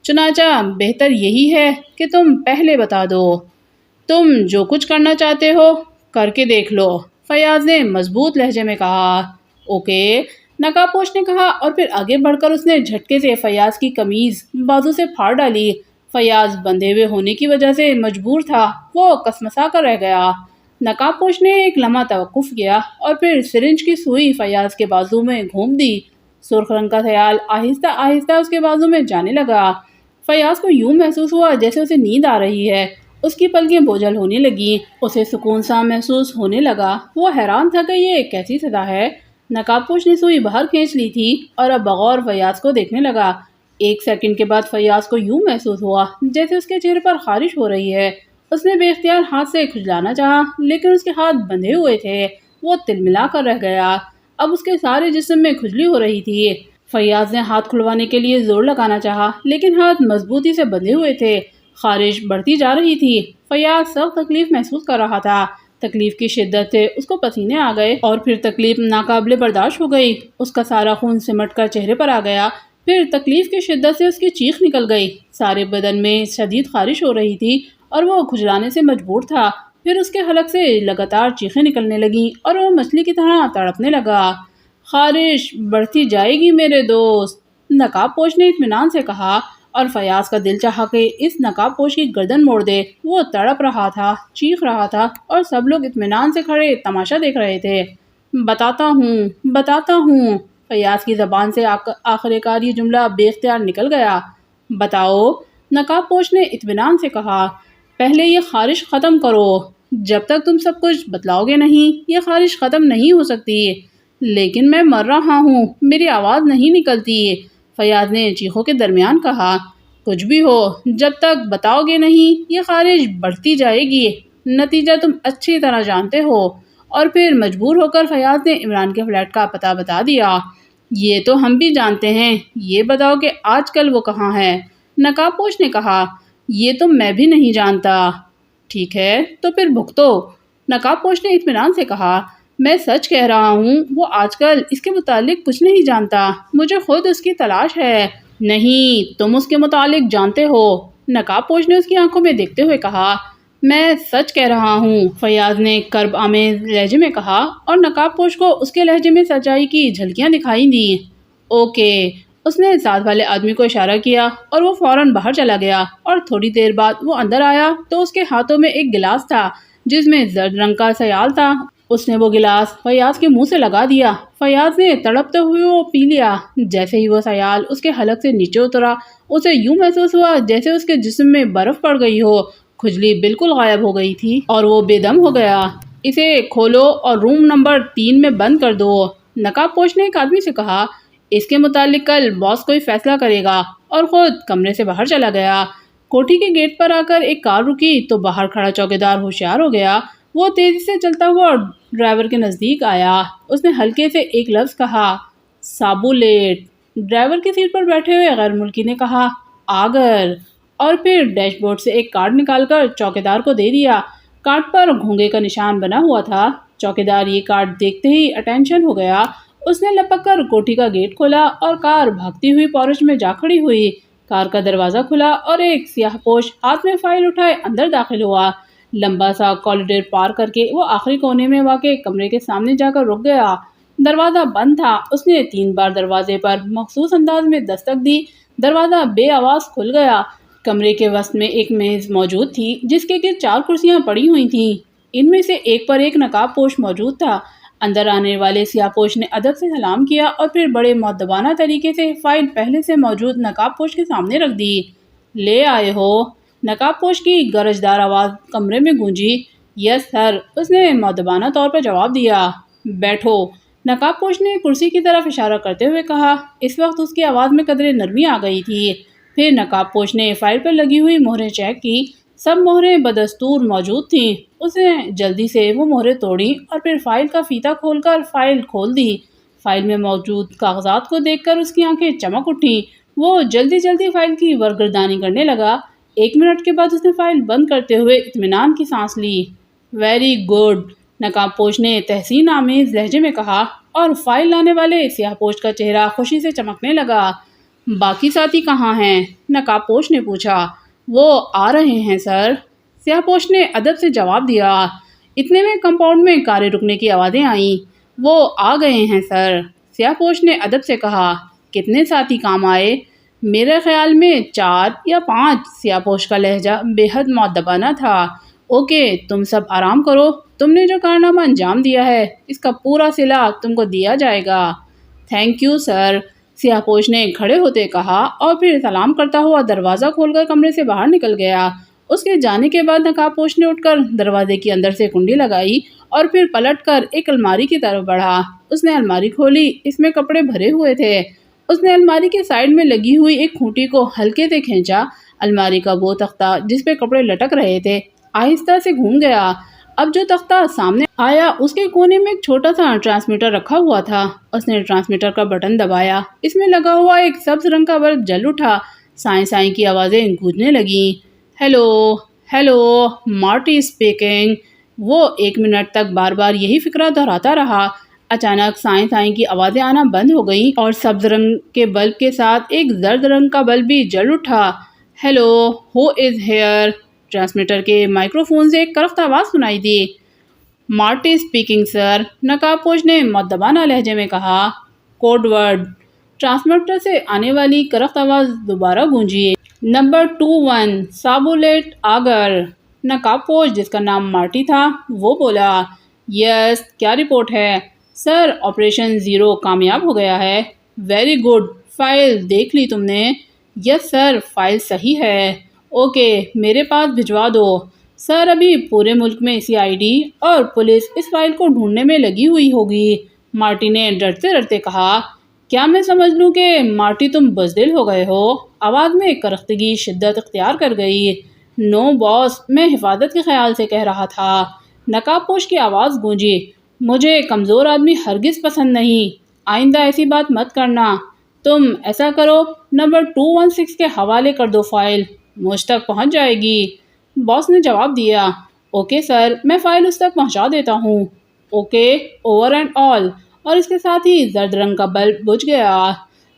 چنانچہ بہتر یہی ہے کہ تم پہلے بتا دو۔ تم جو کچھ کرنا چاہتے ہو کر کے دیکھ لو، فیاض نے مضبوط لہجے میں کہا۔ اوکے، نقاب پوش نے کہا اور پھر آگے بڑھ کر اس نے جھٹکے سے فیاض کی قمیض بازو سے پھاڑ ڈالی۔ فیاض بندھے ہوئے ہونے کی وجہ سے مجبور تھا، وہ کسمسا کر رہ گیا۔ نقاب پوش نے ایک لمحہ توقف کیا اور پھر سرنج کی سوئی فیاض کے بازو میں گھوم دی۔ سرخ رنگ کا خیال آہستہ آہستہ اس کے بازو میں جانے لگا۔ فیاض کو یوں محسوس ہوا جیسے اسے نیند آ رہی ہے۔ اس کی پلکیں بوجھل ہونے لگیں، اسے سکون سا محسوس ہونے لگا۔ وہ حیران تھا کہ یہ کیسی صدا ہے۔ نقاب پوش نے سوئی باہر کھینچ لی تھی اور اب بغور فیاض کو دیکھنے لگا۔ ایک سیکنڈ کے بعد فیاض کو یوں محسوس ہوا جیسے اس کے چہرے پر خارش ہو رہی ہے۔ اس نے بے اختیار ہاتھ سے کھجلانا چاہا لیکن اس کے ہاتھ بندھے ہوئے تھے، وہ تلملا کر رہ گیا۔ اب اس کے سارے جسم میں کھجلی ہو رہی تھی۔ فیاض نے ہاتھ کھلوانے کے لیے زور لگانا چاہا لیکن ہاتھ مضبوطی سے بندھے ہوئے تھے۔ خارش بڑھتی جا رہی تھی۔ فیاض سخت تکلیف محسوس کر رہا تھا۔ تکلیف کی شدت سے اس کو پسینے آ گئے اور پھر تکلیف ناقابل برداشت ہو گئی۔ اس کا سارا خون سمٹ کر چہرے پر آ گیا۔ پھر تکلیف کی شدت سے اس کی چیخ نکل گئی۔ سارے بدن میں شدید خارش ہو رہی تھی اور وہ کھجلانے سے مجبور تھا۔ پھر اس کے حلق سے لگاتار چیخیں نکلنے لگیں اور وہ مچھلی کی طرح تڑپنے لگا۔ خارش بڑھتی جائے گی میرے دوست، نقاب پوش نے اطمینان سے کہا اور فیاض کا دل چاہا کہ اس نقاب پوش کی گردن موڑ دے۔ وہ تڑپ رہا تھا، چیخ رہا تھا اور سب لوگ اطمینان سے کھڑے تماشا دیکھ رہے تھے۔ بتاتا ہوں، فیاض کی زبان سے آخر کار یہ جملہ بے اختیار نکل گیا۔ بتاؤ، نقاب پوش نے اطمینان سے کہا۔ پہلے یہ خارش ختم کرو۔ جب تک تم سب کچھ بتلاؤ گے نہیں یہ خارش ختم نہیں ہو سکتی۔ لیکن میں مر رہا ہوں، میری آواز نہیں نکلتی، فیاض نے چیخوں کے درمیان کہا۔ کچھ بھی ہو، جب تک بتاؤ گے نہیں یہ خارش بڑھتی جائے گی، نتیجہ تم اچھی طرح جانتے ہو۔ اور پھر مجبور ہو کر فیاض نے عمران کے فلیٹ کا پتہ بتا دیا۔ یہ تو ہم بھی جانتے ہیں، یہ بتاؤ کہ آج کل وہ کہاں ہے؟ نقاب پوش نے کہا۔ یہ تو میں بھی نہیں جانتا۔ ٹھیک ہے تو پھر بھگتو، نقاب پوش نے اطمینان سے کہا۔ میں سچ کہہ رہا ہوں، وہ آج کل اس کے متعلق کچھ نہیں جانتا، مجھے خود اس کی تلاش ہے۔ نہیں، تم اس کے متعلق جانتے ہو، نقاب پوش نے اس کی آنکھوں میں دیکھتے ہوئے کہا۔ میں سچ کہہ رہا ہوں، فیاض نے کرب آمیز لہجے میں کہا، اور نقاب پوش کو اس کے لہجے میں سچائی کی جھلکیاں دکھائی دیں۔ اوکے، اس نے ساتھ والے آدمی کو اشارہ کیا اور وہ فوراً باہر چلا گیا، اور تھوڑی دیر بعد وہ اندر آیا تو اس کے ہاتھوں میں ایک گلاس تھا جس میں زرد رنگ کا سیال تھا۔ اس نے وہ گلاس فیاض کے منہ سے لگا دیا۔ فیاض نے تڑپتے ہوئے وہ پی لیا۔ جیسے ہی وہ سیال اس کے حلق سے نیچے اترا، اسے یوں محسوس ہوا جیسے اس کے جسم میں برف پڑ گئی ہو۔ کھجلی بالکل غائب ہو گئی تھی اور وہ بے دم ہو گیا۔ اسے کھولو اور روم نمبر 3 میں بند کر دو، نقاب پوش نے ایک آدمی سے کہا۔ اس کے متعلق کل باس کوئی فیصلہ کرے گا، اور خود کمرے سے باہر چلا گیا۔ کوٹھی کے گیٹ پر آ کر ایک کار رکی تو باہر کھڑا چوکیدار ہوشیار ہو گیا۔ وہ تیزی سے چلتا ہوا ڈرائیور کے نزدیک آیا۔ اس نے ہلکے سے ایک لفظ کہا، سابولیٹ۔ ڈرائیور کی سیٹ پر بیٹھے ہوئے غیر ملکی نے کہا، آگر، اور پھر ڈیش بورڈ سے ایک کارڈ نکال کر چوکیدار کو دے دیا۔ کارڈ پر گھونگھے کا نشان بنا ہوا تھا۔ چوکیدار یہ کارڈ دیکھتے ہی اٹینشن ہو گیا۔ اس نے لپک کر کوٹھی کا گیٹ کھولا اور کار بھاگتی ہوئی پورچ میں جا کھڑی ہوئی۔ کار کا دروازہ کھلا اور ایک سیاہ پوش ہاتھ میں فائل اٹھائے اندر داخل ہوا۔ لمبا سا کوریڈور پار کر کے وہ آخری کونے میں واقع کمرے کے سامنے جا کر رک گیا۔ دروازہ بند تھا۔ اس نے 3 بار دروازے پر مخصوص انداز میں دستک دی۔ دروازہ بے آواز کھل گیا۔ کمرے کے وسط میں ایک میز موجود تھی جس کے گرد 4 کرسیاں پڑی ہوئی تھیں۔ ان میں سے ایک پر ایک نقاب پوش موجود تھا۔ اندر آنے والے سیاہ پوش نے ادب سے سلام کیا اور پھر بڑے مؤدبانہ طریقے سے فائل پہلے سے موجود نقاب پوش کے سامنے رکھ دی۔ لے آئے ہو؟ نقاب پوش کی گرجدار آواز کمرے میں گونجی۔ یس سر، اس نے مؤدبانہ طور پر جواب دیا۔ بیٹھو، نقاب پوش نے کرسی کی طرف اشارہ کرتے ہوئے کہا۔ اس وقت اس کی آواز میں قدرے نرمی آ گئی تھی۔ پھر نقاب پوش نے فائل پر لگی ہوئی مہریں چیک کی۔ سب مہریں بدستور موجود تھیں۔ اس نے جلدی سے وہ مہریں توڑیں اور پھر فائل کا فیتہ کھول کر فائل کھول دی۔ فائل میں موجود کاغذات کو دیکھ کر اس کی آنکھیں چمک اٹھیں۔ وہ جلدی جلدی فائل کی ورگردانی کرنے لگا۔ 1 منٹ کے بعد اس نے فائل بند کرتے ہوئے اطمینان کی سانس لی۔ ویری گڈ، نقاب پوش نے تحسین آمیز لہجے میں کہا، اور فائل لانے والے سیاہ پوش کا چہرہ خوشی سے چمکنے لگا۔ باقی ساتھی کہاں ہیں؟ نقاب پوش نے پوچھا۔ وہ آ رہے ہیں سر، سیاہ پوش نے ادب سے جواب دیا۔ اتنے میں کمپاؤنڈ میں کاریں رکنے کی آوازیں آئیں۔ وہ آ گئے ہیں سر، سیاہ پوش نے ادب سے کہا۔ کتنے ساتھی کام آئے؟ میرے خیال میں 4 یا 5، سیاہ پوش کا لہجہ بے حد مؤدبانہ تھا۔ اوکے، تم سب آرام کرو، تم نے جو کارنامہ انجام دیا ہے اس کا پورا صلہ تم کو دیا جائے گا۔ تھینک یو سر، سیاہ پوش نے کھڑے ہوتے کہا اور پھر سلام کرتا ہوا دروازہ کھول کر کمرے سے باہر نکل گیا۔ اس کے جانے کے بعد نقاب پوش نے اٹھ کر دروازے کی اندر سے کنڈی لگائی اور پھر پلٹ کر ایک الماری کی طرف بڑھا۔ اس نے الماری کھولی، اس میں کپڑے بھرے ہوئے تھے۔ اس نے الماری کے سائیڈ میں لگی ہوئی ایک کھوٹی کو ہلکے سے کھینچا۔ الماری کا وہ تختہ جس پہ کپڑے لٹک رہے تھے آہستہ سے گھوم گیا۔ اب جو تختہ سامنے آیا اس کے کونے میں ایک چھوٹا سا ٹرانسمیٹر رکھا ہوا تھا۔ اس نے ٹرانسمیٹر کا بٹن دبایا۔ اس میں لگا ہوا ایک سبز رنگ کا بلب جل اٹھا۔ سائیں سائیں کی آوازیں گونجنے لگیں۔ Hello, hello, Marty speaking. وہ 1 منٹ تک بار بار یہی فقرہ دہراتا رہا۔ اچانک سائیں سائیں کی آوازیں آنا بند ہو گئیں اور سبز رنگ کے بلب کے ساتھ ایک زرد رنگ کا بلب بھی جل اٹھا۔ Hello, who is here? Transmitter کے مائکرو فون سے ایک کرخت آواز سنائی دی۔ مارٹی اسپیکنگ سر، نقاب پوش نے مؤدبانہ لہجے میں کہا۔ Code word. ٹرانسمیٹر سے آنے والی کرخت آواز دوبارہ گونجی۔ نمبر 21، سابولیٹ آگر۔ نقاب پوش جس کا نام مارٹی تھا وہ بولا۔ یس، کیا رپورٹ ہے؟ سر، آپریشن 0 کامیاب ہو گیا ہے۔ ویری گڈ، فائل دیکھ لی تم نے؟ یس سر، فائل صحیح ہے۔ اوکے، میرے پاس بھجوا دو۔ سر، ابھی پورے ملک میں CID اور پولیس اس فائل کو ڈھونڈنے میں لگی ہوئی ہوگی، مارٹی نے ڈرتے ڈرتے کہا۔ کیا میں سمجھ لوں کہ مارٹی تم بزدل ہو گئے ہو؟ آواز میں کرختگی شدت اختیار کر گئی۔ نو باس، میں حفاظت کے خیال سے کہہ رہا تھا۔ نقاب پوش کی آواز گونجی۔ مجھے کمزور آدمی ہرگز پسند نہیں، آئندہ ایسی بات مت کرنا۔ تم ایسا کرو، نمبر 216 کے حوالے کر دو، فائل مجھ تک پہنچ جائے گی۔ باس نے جواب دیا۔ اوکے سر، میں فائل اس تک پہنچا دیتا ہوں۔ اوکے، اوور اینڈ آل۔ اور اس کے ساتھ ہی زرد رنگ کا بلب بجھ گیا۔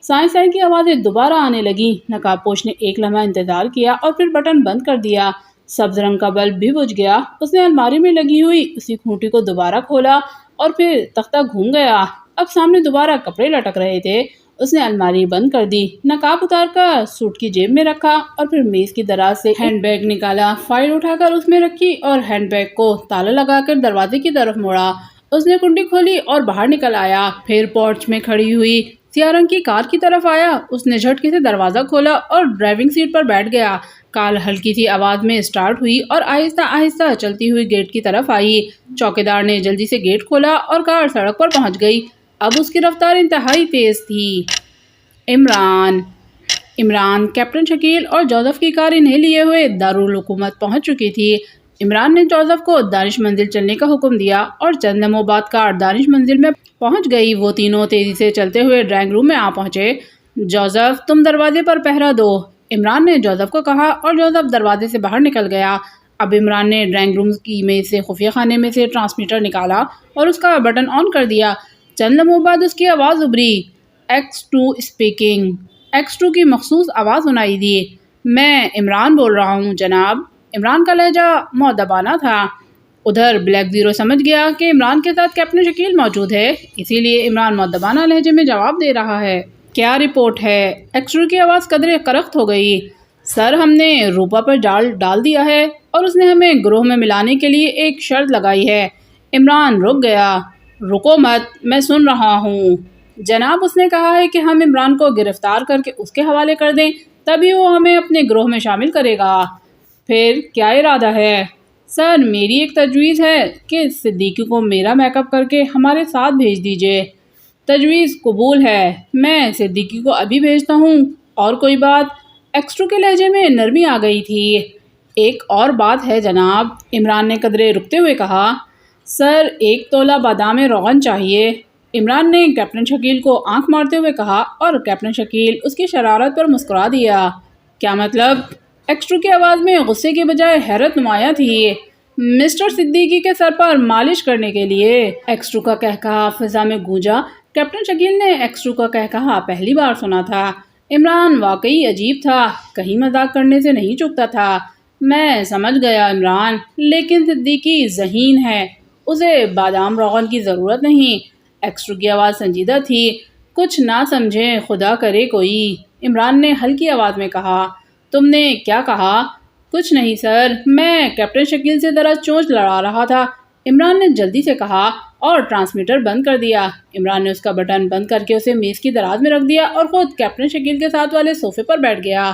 سائیں سائیں کی آوازیں دوبارہ آنے لگیں۔ نقاب پوش نے ایک لمحہ انتظار کیا اور پھر بٹن بند کر دیا۔ سبز رنگ کا بلب بھی بجھ گیا۔ اس نے الماری میں لگی ہوئی اسی کھوٹی کو دوبارہ کھولا اور پھر تختہ گھوم گیا۔ اب سامنے دوبارہ کپڑے لٹک رہے تھے۔ اس نے الماری بند کر دی، نقاب اتار کر سوٹ کی جیب میں رکھا اور پھر میز کی دراز سے ہینڈ بیگ نکالا، فائل اٹھا کر اس میں رکھی اور ہینڈ بیگ کو تالا لگا کر دروازے کی طرف موڑا۔ اس نے کنڈی کھولی اور باہر نکل آیا، پھر پورچ میں کھڑی ہوئی سیاہ رنگ کی کار کی طرف آیا۔ اس نے جھٹکے سے دروازہ کھولا اور ڈرائیونگ سیٹ پر بیٹھ گیا۔ کار ہلکی سی آواز میں سٹارٹ ہوئی اور آہستہ آہستہ چلتی ہوئی گیٹ کی طرف آئی۔ چوکیدار نے جلدی سے گیٹ کھولا اور کار سڑک پر پہنچ گئی۔ اب اس کی رفتار انتہائی تیز تھی۔ عمران، کیپٹن شکیل اور جوزف کی کار انہیں لیے ہوئے دارالحکومت پہنچ چکی تھی۔ عمران نے جوزف کو دانش منزل چلنے کا حکم دیا اور چند لمحوں بعد کار دانش منزل میں پہنچ گئی۔ وہ تینوں تیزی سے چلتے ہوئے ڈرائنگ روم میں آ پہنچے۔ جوزف، تم دروازے پر پہرا دو، عمران نے جوزف کو کہا اور جوزف دروازے سے باہر نکل گیا۔ اب عمران نے ڈرائنگ روم کی میز سے خفیہ خانے میں سے ٹرانسمیٹر نکالا اور اس کا بٹن آن کر دیا۔ چند لمحوں بعد اس کی آواز ابھری، X2 اسپیکنگ۔ X2 کی مخصوص آواز سنائی دی۔ میں عمران بول رہا ہوں جناب۔ عمران کا لہجہ مؤدبانہ تھا۔ ادھر بلیک زیرو سمجھ گیا کہ عمران کے ساتھ کیپٹن شکیل موجود ہے، اسی لیے عمران مؤدبانہ لہجے میں جواب دے رہا ہے۔ کیا رپورٹ ہے؟ X2 کی آواز قدرے کرخت ہو گئی۔ سر، ہم نے روپا پر ڈال دیا ہے اور اس نے ہمیں گروہ میں ملانے کے لیے ایک شرط لگائی ہے۔ عمران رک گیا۔ رکو مت، میں سن رہا ہوں جناب۔ اس نے کہا ہے کہ ہم عمران کو گرفتار کر کے اس کے حوالے کر دیں، تبھی وہ ہمیں اپنے گروہ میں شامل کرے گا۔ پھر کیا ارادہ ہے؟ سر، میری ایک تجویز ہے کہ صدیقی کو میرا میک اپ کر کے ہمارے ساتھ بھیج دیجیے۔ تجویز قبول ہے، میں صدیقی کو ابھی بھیجتا ہوں۔ اور کوئی بات؟ X2 کے لہجے میں نرمی آ گئی تھی۔ ایک اور بات ہے جناب، عمران نے قدرے رکتے ہوئے کہا۔ سر، 1 تولہ بادام روغن چاہیے، عمران نے کیپٹن شکیل کو آنکھ مارتے ہوئے کہا اور کیپٹن شکیل اس کی شرارت پر مسکرا دیا۔ کیا مطلب؟ X2 کی آواز میں غصے کے بجائے حیرت نمایاں تھی۔ مسٹر صدیقی کے سر پر مالش کرنے کے لیے۔ X2 کا کہکہا فضا میں گونجا۔ کیپٹن شکیل نے X2 کا کہکہا پہلی بار سنا تھا۔ عمران واقعی عجیب تھا، کہیں مذاق کرنے سے نہیں چکتا تھا۔ میں سمجھ گیا عمران، لیکن صدیقی ذہین ہے، اسے بادام روغن کی ضرورت نہیں۔ X2 کی آواز سنجیدہ تھی۔ کچھ نہ سمجھیں، خدا کرے کوئی، عمران نے ہلکی آواز میں کہا۔ تم نے کیا کہا؟ کچھ نہیں سر، میں کیپٹن شکیل سے ذرا چونچ لڑا رہا تھا، عمران نے جلدی سے کہا اور ٹرانسمیٹر بند کر دیا۔ عمران نے اس کا بٹن بند کر کے اسے میز کی دراز میں رکھ دیا اور خود کیپٹن شکیل کے ساتھ والے صوفے پر بیٹھ گیا۔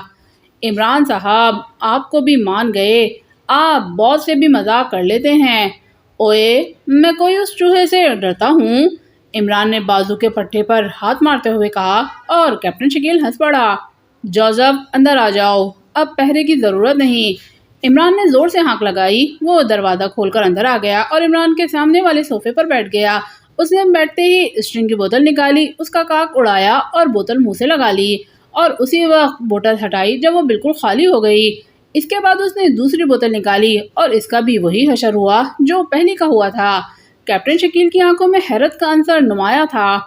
عمران صاحب، آپ کو بھی مان گئے، آپ باس سے بھی مذاق کر لیتے ہیں۔ اوئے، میں کوئی اس چوہے سے ڈرتا ہوں، عمران نے بازو کے پٹھے پر ہاتھ مارتے ہوئے کہا اور کیپٹن شکیل ہنس پڑا۔ جوزف، اندر آ جاؤ، اب پہرے کی ضرورت نہیں، عمران نے زور سے ہانک لگائی۔ وہ دروازہ کھول کر اندر آ گیا اور عمران کے سامنے والے صوفے پر بیٹھ گیا۔ اس نے بیٹھتے ہی اسٹرنگ کی بوتل نکالی، اس کا کاک اڑایا اور بوتل منہ سے لگا لی اور اسی وقت بوتل ہٹائی جب وہ بالکل خالی ہو گئی۔ اس کے بعد اس نے دوسری بوتل نکالی اور اس کا بھی وہی حشر ہوا جو پہلی کا ہوا تھا۔ کیپٹن شکیل کی آنکھوں میں حیرت کا عنصر نمایاں تھا۔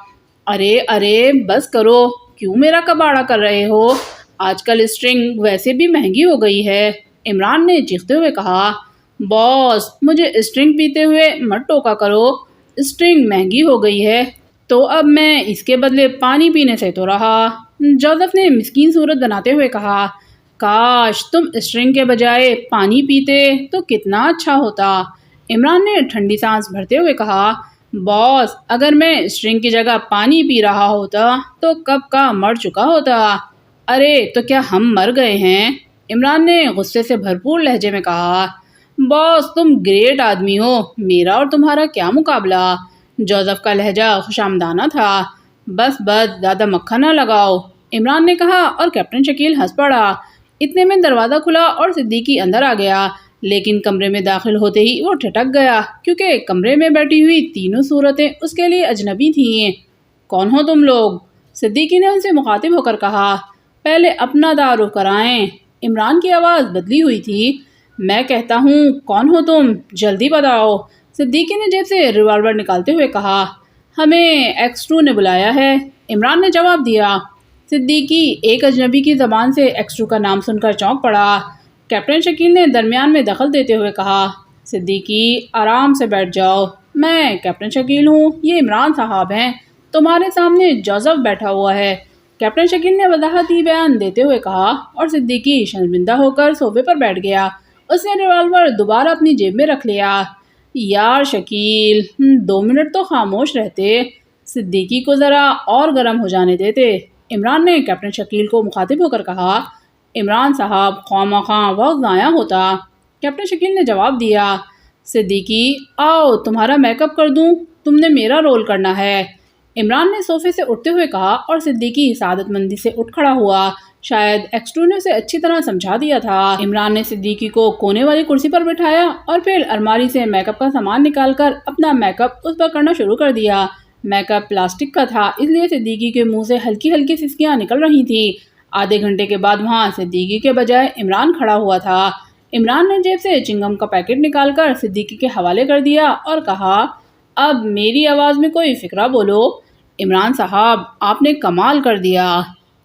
ارے بس کرو، کیوں میرا کباڑا کر رہے ہو؟ آج کل اسٹرنگ ویسے بھی مہنگی ہو گئی ہے، عمران نے چیختے ہوئے کہا۔ باس، مجھے اسٹرنگ پیتے ہوئے مت ٹوکا کرو، اسٹرنگ مہنگی ہو گئی ہے تو اب میں اس کے بدلے پانی پینے سے تو رہا، جوزف نے مسکین صورت بناتے ہوئے کہا۔ کاش تم اسٹرنگ کے بجائے پانی پیتے تو کتنا اچھا ہوتا، عمران نے ٹھنڈی سانس بھرتے ہوئے کہا۔ باس، اگر میں اسٹرنگ کی جگہ پانی پی رہا ہوتا تو کب کا مر چکا ہوتا۔ ارے تو کیا ہم مر گئے ہیں؟ عمران نے غصے سے بھرپور لہجے میں کہا۔ باس، تم گریٹ آدمی ہو، میرا اور تمہارا کیا مقابلہ، جوزف کا لہجہ خوشامدانہ تھا۔ بس زیادہ مکھن نہ لگاؤ، عمران نے کہا اور کیپٹن شکیل ہنس پڑا۔ اتنے میں دروازہ کھلا اور صدیقی اندر آ گیا، لیکن کمرے میں داخل ہوتے ہی وہ ٹھٹک گیا کیونکہ کمرے میں بیٹھی ہوئی تینوں صورتیں اس کے لیے اجنبی تھیں۔ کون ہو تم لوگ؟ صدیقی نے ان سے مخاطب ہو کر کہا۔ پہلے اپنا تعارف کرائیں، عمران کی آواز بدلی ہوئی تھی۔ میں کہتا ہوں، کون ہو تم؟ جلدی بتاؤ، صدیقی نے جیب سے ریوالور نکالتے ہوئے کہا۔ ہمیں X2 نے بلایا ہے، عمران نے جواب دیا۔ صدیقی ایک اجنبی کی زبان سے ایکسٹرو کا نام سن کر چونک پڑا۔ کیپٹن شکیل نے درمیان میں دخل دیتے ہوئے کہا، صدیقی آرام سے بیٹھ جاؤ، میں کیپٹن شکیل ہوں، یہ عمران صاحب ہیں، تمہارے سامنے جوزف بیٹھا ہوا ہے۔ کیپٹن شکیل نے وضاحتی بیان دیتے ہوئے کہا اور صدیقی شرمندہ ہو کر صوفے پر بیٹھ گیا۔ اس نے ریوالور دوبارہ اپنی جیب میں رکھ لیا۔ یار شکیل، 2 منٹ تو خاموش رہتے، صدیقی کو ذرا اور گرم ہو جانے دیتے۔ عمران نے کیپٹن شکیل کو مخاطب ہو کر کہا، عمران صاحب خواہ مخواہ وقت ضائع ہوتا۔ کیپٹن شکیل نے جواب دیا، صدیقی آؤ تمہارا میک اپ کر دوں، تم نے میرا رول کرنا ہے۔ عمران نے صوفے سے اٹھتے ہوئے کہا اور صدیقی سعادت مندی سے اٹھ کھڑا ہوا۔ شاید ایکسٹرو نے اسے اچھی طرح سمجھا دیا تھا۔ عمران نے صدیقی کو کونے والی کرسی پر بٹھایا اور پھر الماری سے میک اپ کا سامان نکال کر اپنا میک اپ اس پر کرنا شروع کر دیا۔ میک اپ پلاسٹک کا تھا، اس لیے صدیقی کے منہ سے ہلکی ہلکی سسکیاں نکل رہی تھیں۔ آدھے گھنٹے کے بعد وہاں صدیقی کے بجائے عمران کھڑا ہوا تھا۔ عمران نے جیب سے چنگم کا پیکٹ نکال کر صدیقی کے حوالے کر دیا اور کہا، اب میری آواز میں کوئی فقرہ بولو۔ عمران صاحب آپ نے کمال کر دیا۔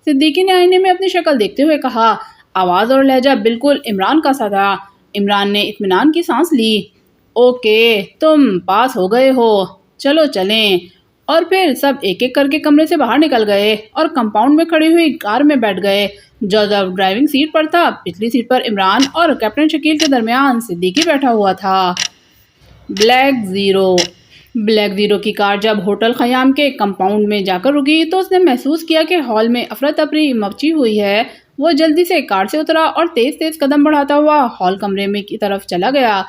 صدیقی نے آئینے میں اپنی شکل دیکھتے ہوئے کہا، آواز اور لہجہ بالکل عمران کا سا تھا۔ عمران نے اطمینان کی سانس لی۔ اوکے تم پاس ہو گئے ہو، چلو چلیں۔ اور پھر سب ایک ایک کر کے کمرے سے باہر نکل گئے اور کمپاؤنڈ میں کھڑی ہوئی کار میں بیٹھ گئے۔ جوزف ڈرائیونگ سیٹ پر تھا، پچھلی سیٹ پر عمران اور کیپٹن شکیل کے درمیان صدیقی بیٹھا ہوا تھا۔ بلیک زیرو کی کار جب ہوٹل خیام کے کمپاؤنڈ میں جا کر رکی تو اس نے محسوس کیا کہ ہال میں افراتفری مچی ہوئی ہے۔ وہ جلدی سے کار سے اترا اور تیز تیز قدم بڑھاتا ہوا ہال کمرے میں کی طرف چلا گیا۔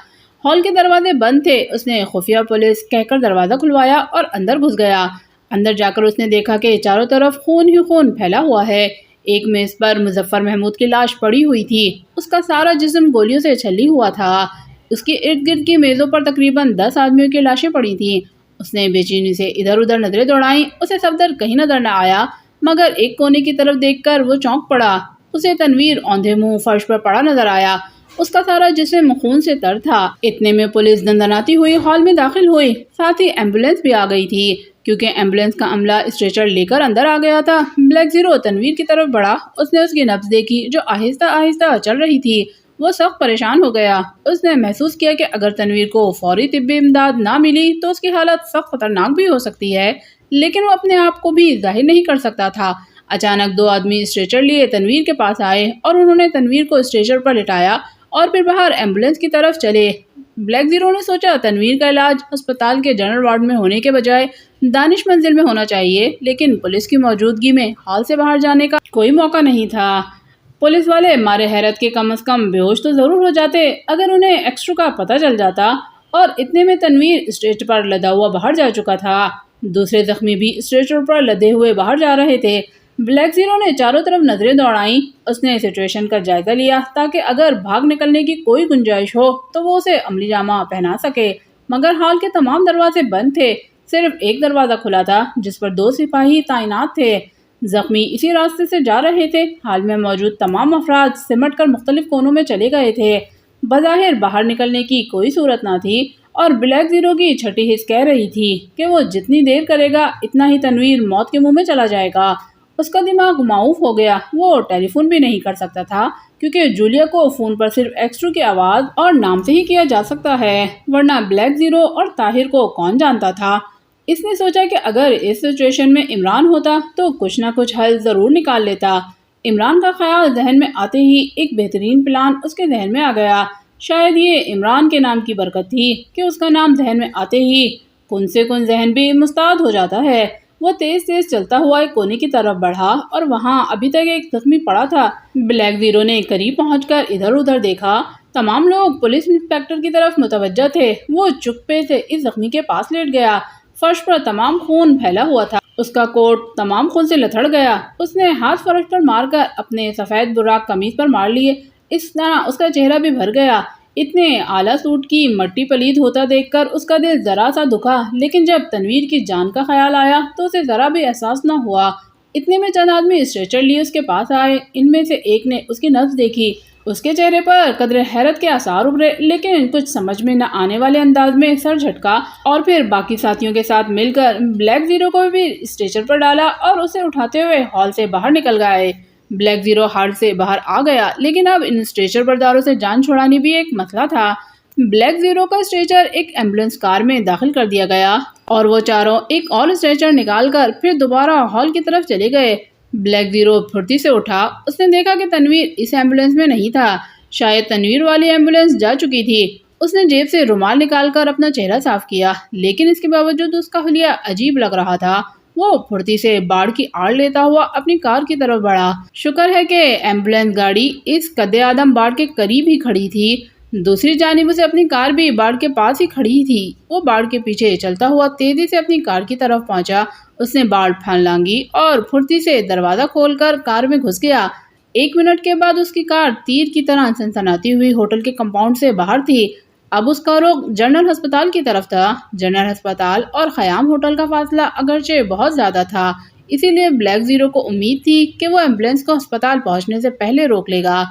ہال کے دروازے بند تھے۔ اس نے خفیہ پولیس کہہ کر دروازہ کھلوایا اور اندر گھس گیا۔ اندر جا کر اس نے دیکھا کہ چاروں طرف خون ہی خون پھیلا ہوا ہے۔ ایک میز پر مظفر محمود کی لاش پڑی ہوئی تھی، اس کا سارا جسم گولیوں سے چھلی ہوا تھا۔ اس کے ارد گرد کی میزوں پر تقریباً 10 آدمیوں کی لاشیں پڑی تھیں۔ اس نے بے چینی سے ادھر ادھر نظریں دوڑائیں، اسے صفدر کہیں نظر نہ آیا، مگر ایک کونے کی طرف دیکھ کر وہ چونک پڑا۔ اسے تنویر اوندھے منہ فرش پر پڑا نظر آیا، اس کا سارا جسم خون سے تر تھا۔ اتنے میں پولیس دندناتی ہوئی ہال میں داخل ہوئی، ساتھ ہی ایمبولینس بھی آ گئی تھی، کیونکہ ایمبولینس کا عملہ اسٹریچر لے کر اندر آ گیا تھا۔ بلیک زیرو تنویر کی طرف بڑھا، اس نے اس کی نبض دیکھی جو آہستہ آہستہ چل رہی تھی۔ وہ سخت پریشان ہو گیا۔ اس نے محسوس کیا کہ اگر تنویر کو فوری طبی امداد نہ ملی تو اس کی حالت سخت خطرناک بھی ہو سکتی ہے، لیکن وہ اپنے آپ کو بھی ظاہر نہیں کر سکتا تھا۔ اچانک 2 آدمی اسٹریچر لیے تنویر کے پاس آئے اور انہوں نے تنویر کو اسٹریچر پر لٹایا اور پھر باہر ایمبولینس کی طرف چلے۔ بلیک زیرو نے سوچا تنویر کا علاج اسپتال کے جنرل وارڈ میں ہونے کے بجائے دانش منزل میں ہونا چاہیے، لیکن پولیس کی موجودگی میں ہال سے باہر جانے کا کوئی موقع نہیں تھا۔ پولیس والے مارے حیرت کے کم از کم بے ہوش تو ضرور ہو جاتے اگر انہیں ایکسٹرو کا پتہ چل جاتا، اور اتنے میں تنویر اسٹریچر پر لدا ہوا باہر جا چکا تھا۔ دوسرے زخمی بھی اسٹریچر پر لدے ہوئے باہر جا رہے تھے۔ بلیک زیرو نے چاروں طرف نظریں دوڑائیں، اس نے سچویشن کا جائزہ لیا تاکہ اگر بھاگ نکلنے کی کوئی گنجائش ہو تو وہ اسے عملی جامہ پہنا سکے، مگر ہال کے تمام دروازے بند تھے، صرف ایک دروازہ کھلا تھا جس پر 2 سپاہی تعینات تھے۔ زخمی اسی راستے سے جا رہے تھے۔ ہال میں موجود تمام افراد سمٹ کر مختلف کونوں میں چلے گئے تھے۔ بظاہر باہر نکلنے کی کوئی صورت نہ تھی، اور بلیک زیرو کی چھٹی حس کہہ رہی تھی کہ وہ جتنی دیر کرے گا اتنا ہی تنویر موت کے منہ میں چلا جائے گا۔ اس کا دماغ معوف ہو گیا، وہ ٹیلی فون بھی نہیں کر سکتا تھا کیونکہ جولیا کو فون پر صرف ایکسٹرو کی آواز اور نام سے ہی کیا جا سکتا ہے، ورنہ بلیک زیرو اور طاہر کو کون جانتا تھا۔ اس نے سوچا کہ اگر اس سچویشن میں عمران ہوتا تو کچھ نہ کچھ حل ضرور نکال لیتا۔ عمران کا خیال ذہن میں آتے ہی ایک بہترین پلان اس کے ذہن میں آ گیا۔ شاید یہ عمران کے نام کی برکت تھی کہ اس کا نام ذہن میں آتے ہی کن سے کن ذہن بھی مستعد ہو جاتا ہے۔ وہ تیز تیز چلتا ہوا ایک کونے کی طرف بڑھا اور وہاں ابھی تک ایک زخمی پڑا تھا۔ بلیک زیرو نے قریب پہنچ کر ادھر ادھر دیکھا، تمام لوگ پولیس انسپکٹر کی طرف متوجہ تھے۔ وہ چپے سے اس زخمی کے پاس لیٹ گیا، فرش پر تمام خون پھیلا ہوا تھا، اس کا کوٹ تمام خون سے لتھڑ گیا۔ اس نے ہاتھ فرش پر مار کر اپنے سفید براق قمیض پر مار لیے، اس طرح اس کا چہرہ بھی بھر گیا۔ اتنے اعلیٰ سوٹ کی مٹی پلید ہوتا دیکھ کر اس کا دل ذرا سا دکھا، لیکن جب تنویر کی جان کا خیال آیا تو اسے ذرا بھی احساس نہ ہوا۔ اتنے میں چند آدمی اسٹریچر لیے اس کے پاس آئے، ان میں سے ایک نے اس کی نبض دیکھی اس کے چہرے پر قدرے حیرت کے آثار ابھرے، لیکن کچھ سمجھ میں نہ آنے والے انداز میں سر جھٹکا اور پھر باقی ساتھیوں کے ساتھ مل کر بلیک زیرو کو بھی اسٹریچر پر ڈالا اور اسے اٹھاتے ہوئے ہال سے باہر نکل گئے۔ بلیک زیرو ہال سے باہر آ گیا، لیکن اب ان اسٹریچر برداروں سے جان چھڑانی بھی ایک مسئلہ تھا۔ بلیک زیرو کا اسٹریچر ایک ایمبولینس کار میں داخل کر دیا گیا اور وہ چاروں ایک اور اسٹریچر نکال کر پھر دوبارہ ہال کی طرف چلے گئے۔ بلیک زیرو پھرتی سے اٹھا، اس نے دیکھا کہ تنویر اس ایمبولینس میں نہیں تھا، شاید تنویر والی ایمبولینس جا چکی تھی۔ اس نے جیب سے رومال نکال کر اپنا چہرہ صاف کیا، لیکن اس کے باوجود اس کا حلیہ عجیب لگ رہا تھا۔ وہ پھرتی سے باڑ کی آڑ لیتا ہوا اپنی کار کی طرف بڑھا۔ شکر ہے کہ ایمبولینس گاڑی اس قد آدم باڑ کے قریب ہی کھڑی تھی، دوسری جانب سے اپنی کار بھی باڑ کے پاس ہی کھڑی تھی۔ وہ باڑ کے پیچھے چلتا ہوا تیزی سے اپنی کار کی طرف پہنچا۔ اس نے باڑ پھان لانگی اور پھرتی سے دروازہ کھول کر کار میں گھس گیا۔ 1 منٹ کے بعد اس کی کار تیر کی طرح سنسناتی ہوئی ہوٹل کے کمپاؤنڈ سے باہر تھی۔ اب اس کا رخ جنرل ہسپتال کی طرف تھا۔ جنرل ہسپتال اور خیام ہوٹل کا فاصلہ اگرچہ بہت زیادہ تھا، اسی لیے بلیک زیرو کو امید تھی کہ وہ ایمبولینس کو ہسپتال پہنچنے سے پہلے روک لے گا۔